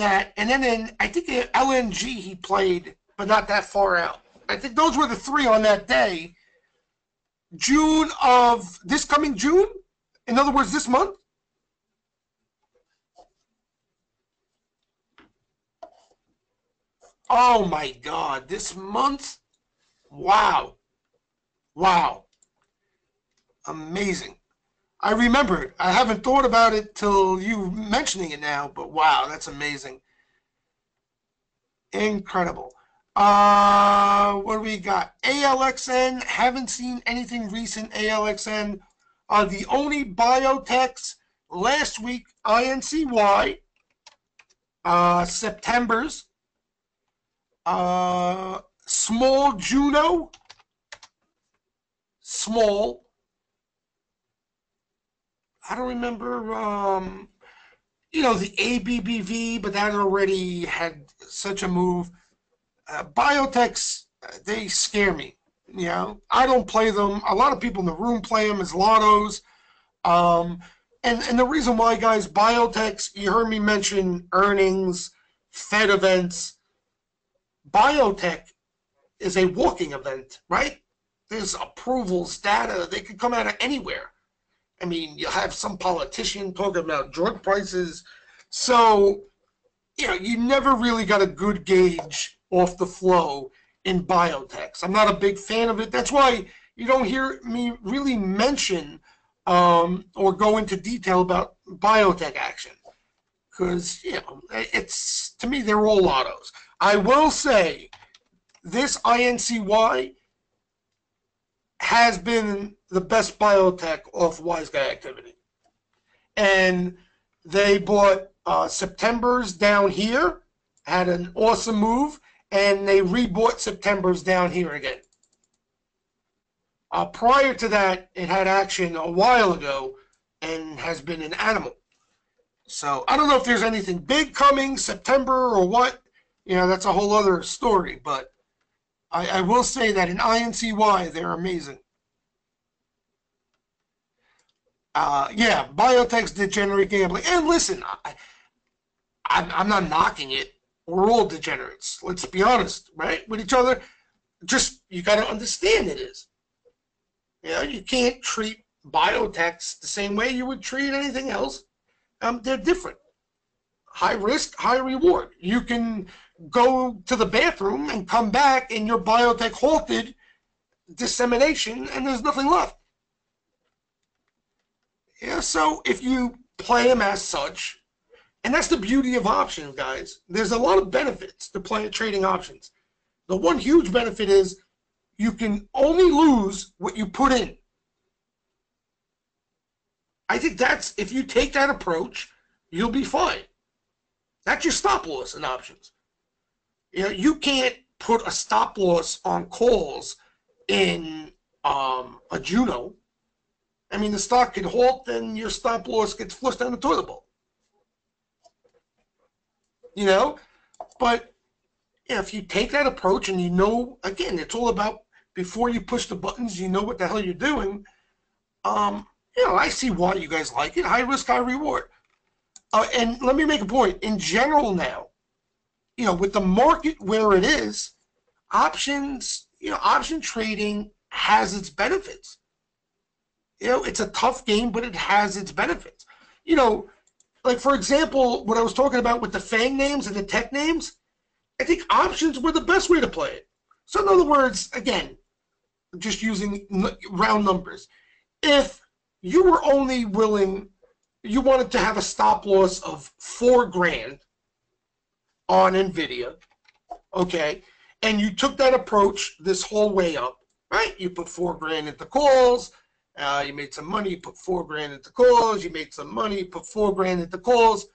that, and then I think LNG he played, but not that far out. I think those were the three on that day. June of this coming June? In other words, this month? Oh my God, this month? Wow. Amazing. I remembered. I haven't thought about it till you mentioning it now, but wow, that's amazing. Incredible. What do we got? ALXN. Haven't seen anything recent. ALXN. The only biotechs last week, INCY. September's. Small Juno. Small. I don't remember, the ABBV, but that already had such a move. Biotechs, they scare me. I don't play them. A lot of people in the room play them as lottos. And the reason why, guys, biotechs, you heard me mention earnings, Fed events. Biotech is a walking event, right? There's approvals, data. They could come out of anywhere. I mean, you'll have some politician talking about drug prices. So, you never really got a good gauge off the flow in biotechs. I'm not a big fan of it. That's why you don't hear me really mention or go into detail about biotech action. Because, it's, to me, they're all autos. I will say this INCY has been the best biotech off Wise Guy activity. And they bought September's down here, had an awesome move, and they rebought September's down here again. Prior to that, it had action a while ago and has been an animal. So I don't know if there's anything big coming September or what. That's a whole other story. But I will say that in INCY, they're amazing. Yeah, biotechs degenerate gambling. And listen, I'm not knocking it. We're all degenerates. Let's be honest, right? With each other. Just, you got to understand it is. You can't treat biotechs the same way you would treat anything else. They're different. High risk, high reward. You can go to the bathroom and come back and your biotech halted dissemination and there's nothing left. So if you play them as such, and that's the beauty of options, guys. There's a lot of benefits to trading options. The one huge benefit is you can only lose what you put in. I think that's, if you take that approach, you'll be fine. That's your stop loss in options. You can't put a stop loss on calls in a Juno. I mean, the stock could halt and your stop loss gets flushed down the toilet bowl. But if you take that approach and again, it's all about before you push the buttons, you know what the hell you're doing. I see why you guys like it. High risk, high reward. And let me make a point. In general now, with the market where it is, options trading has its benefits. It's a tough game, but it has its benefits. Like, for example, what I was talking about with the FANG names and the tech names, I think options were the best way to play it. So in other words, again, just using round numbers, if you were only you wanted to have a stop loss of $4,000 on NVIDIA, okay, and you took that approach this whole way up, right? You put $4,000 into calls, you made some money, you put $4,000 into calls, you made some money, you put $4,000 into calls,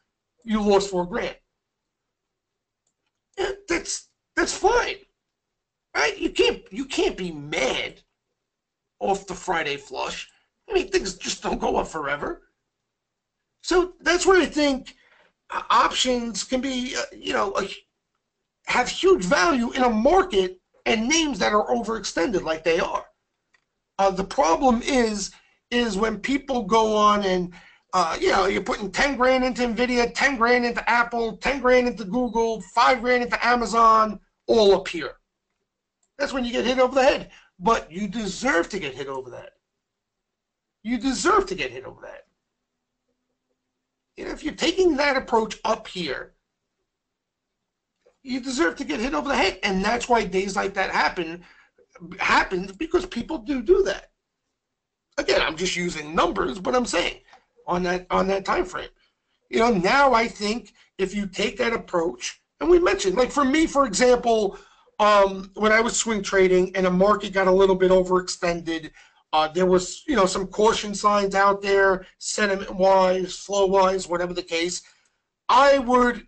you lost $4,000. Yeah, that's fine, right? You can't be mad off the Friday flush. I mean, things just don't go up forever. So that's where I think options can be, have huge value in a market and names that are overextended like they are. The problem is when people go on and, you're putting $10,000 into NVIDIA, $10,000 into Apple, $10,000 into Google, $5,000 into Amazon, all up here. That's when you get hit over the head. But you deserve to get hit over that. You deserve to get hit over that. If you're taking that approach up here, you deserve to get hit over the head. And that's why days like that happens because people do that. Again, I'm just using numbers, but I'm saying on that time frame. Now I think if you take that approach, and we mentioned, like for me, for example, when I was swing trading and the market got a little bit overextended, there was, some caution signs out there, sentiment-wise, flow-wise, whatever the case. I would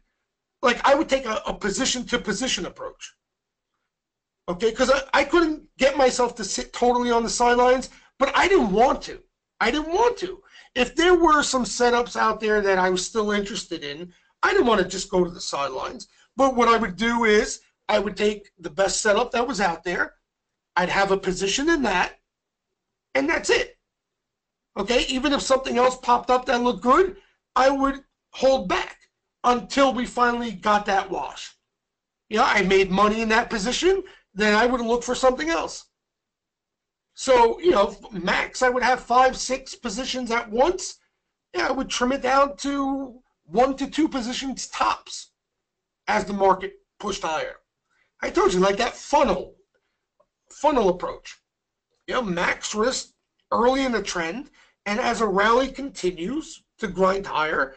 take a position-to-position approach. Okay, because I couldn't get myself to sit totally on the sidelines, but I didn't want to. If there were some setups out there that I was still interested in, I didn't want to just go to the sidelines. But what I would do is I would take the best setup that was out there. I'd have a position in that, and that's it. Okay, even if something else popped up that looked good, I would hold back until we finally got that wash. I made money in that position, then I would look for something else. So, max, I would have 5, 6 positions at once. Yeah, I would trim it down to 1 to 2 positions tops as the market pushed higher. I told you, like that funnel approach. Max risk early in the trend, and as a rally continues to grind higher,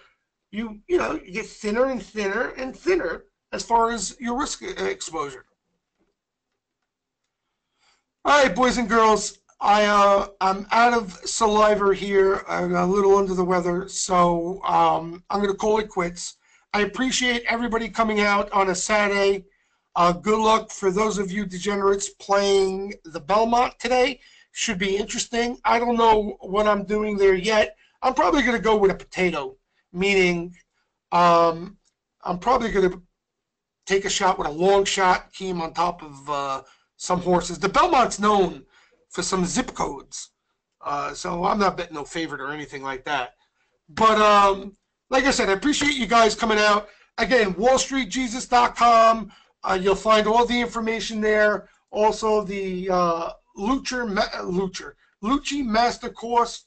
you get thinner and thinner and thinner as far as your risk exposure. All right, boys and girls, I'm out of saliva here. I'm a little under the weather, so I'm going to call it quits. I appreciate everybody coming out on a Saturday. Good luck for those of you degenerates playing the Belmont today. Should be interesting. I don't know what I'm doing there yet. I'm probably going to go with a potato, meaning I'm probably going to take a shot with a long shot, key him on top of some horses. The Belmont's known for some zip codes, so I'm not betting no favorite or anything like that. But like I said, I appreciate you guys coming out. Again, wallstreetjesus.com. You'll find all the information there. Also, the Lucci Master Course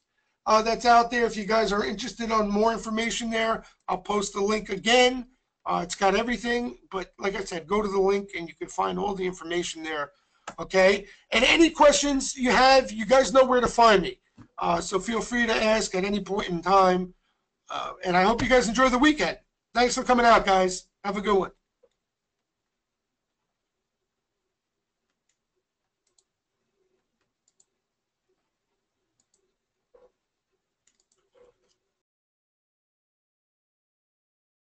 that's out there. If you guys are interested on more information there, I'll post the link again. It's got everything, but like I said, go to the link and you can find all the information there. Okay? And any questions you have, you guys know where to find me. So feel free to ask at any point in time. And I hope you guys enjoy the weekend. Thanks for coming out, guys. Have a good one.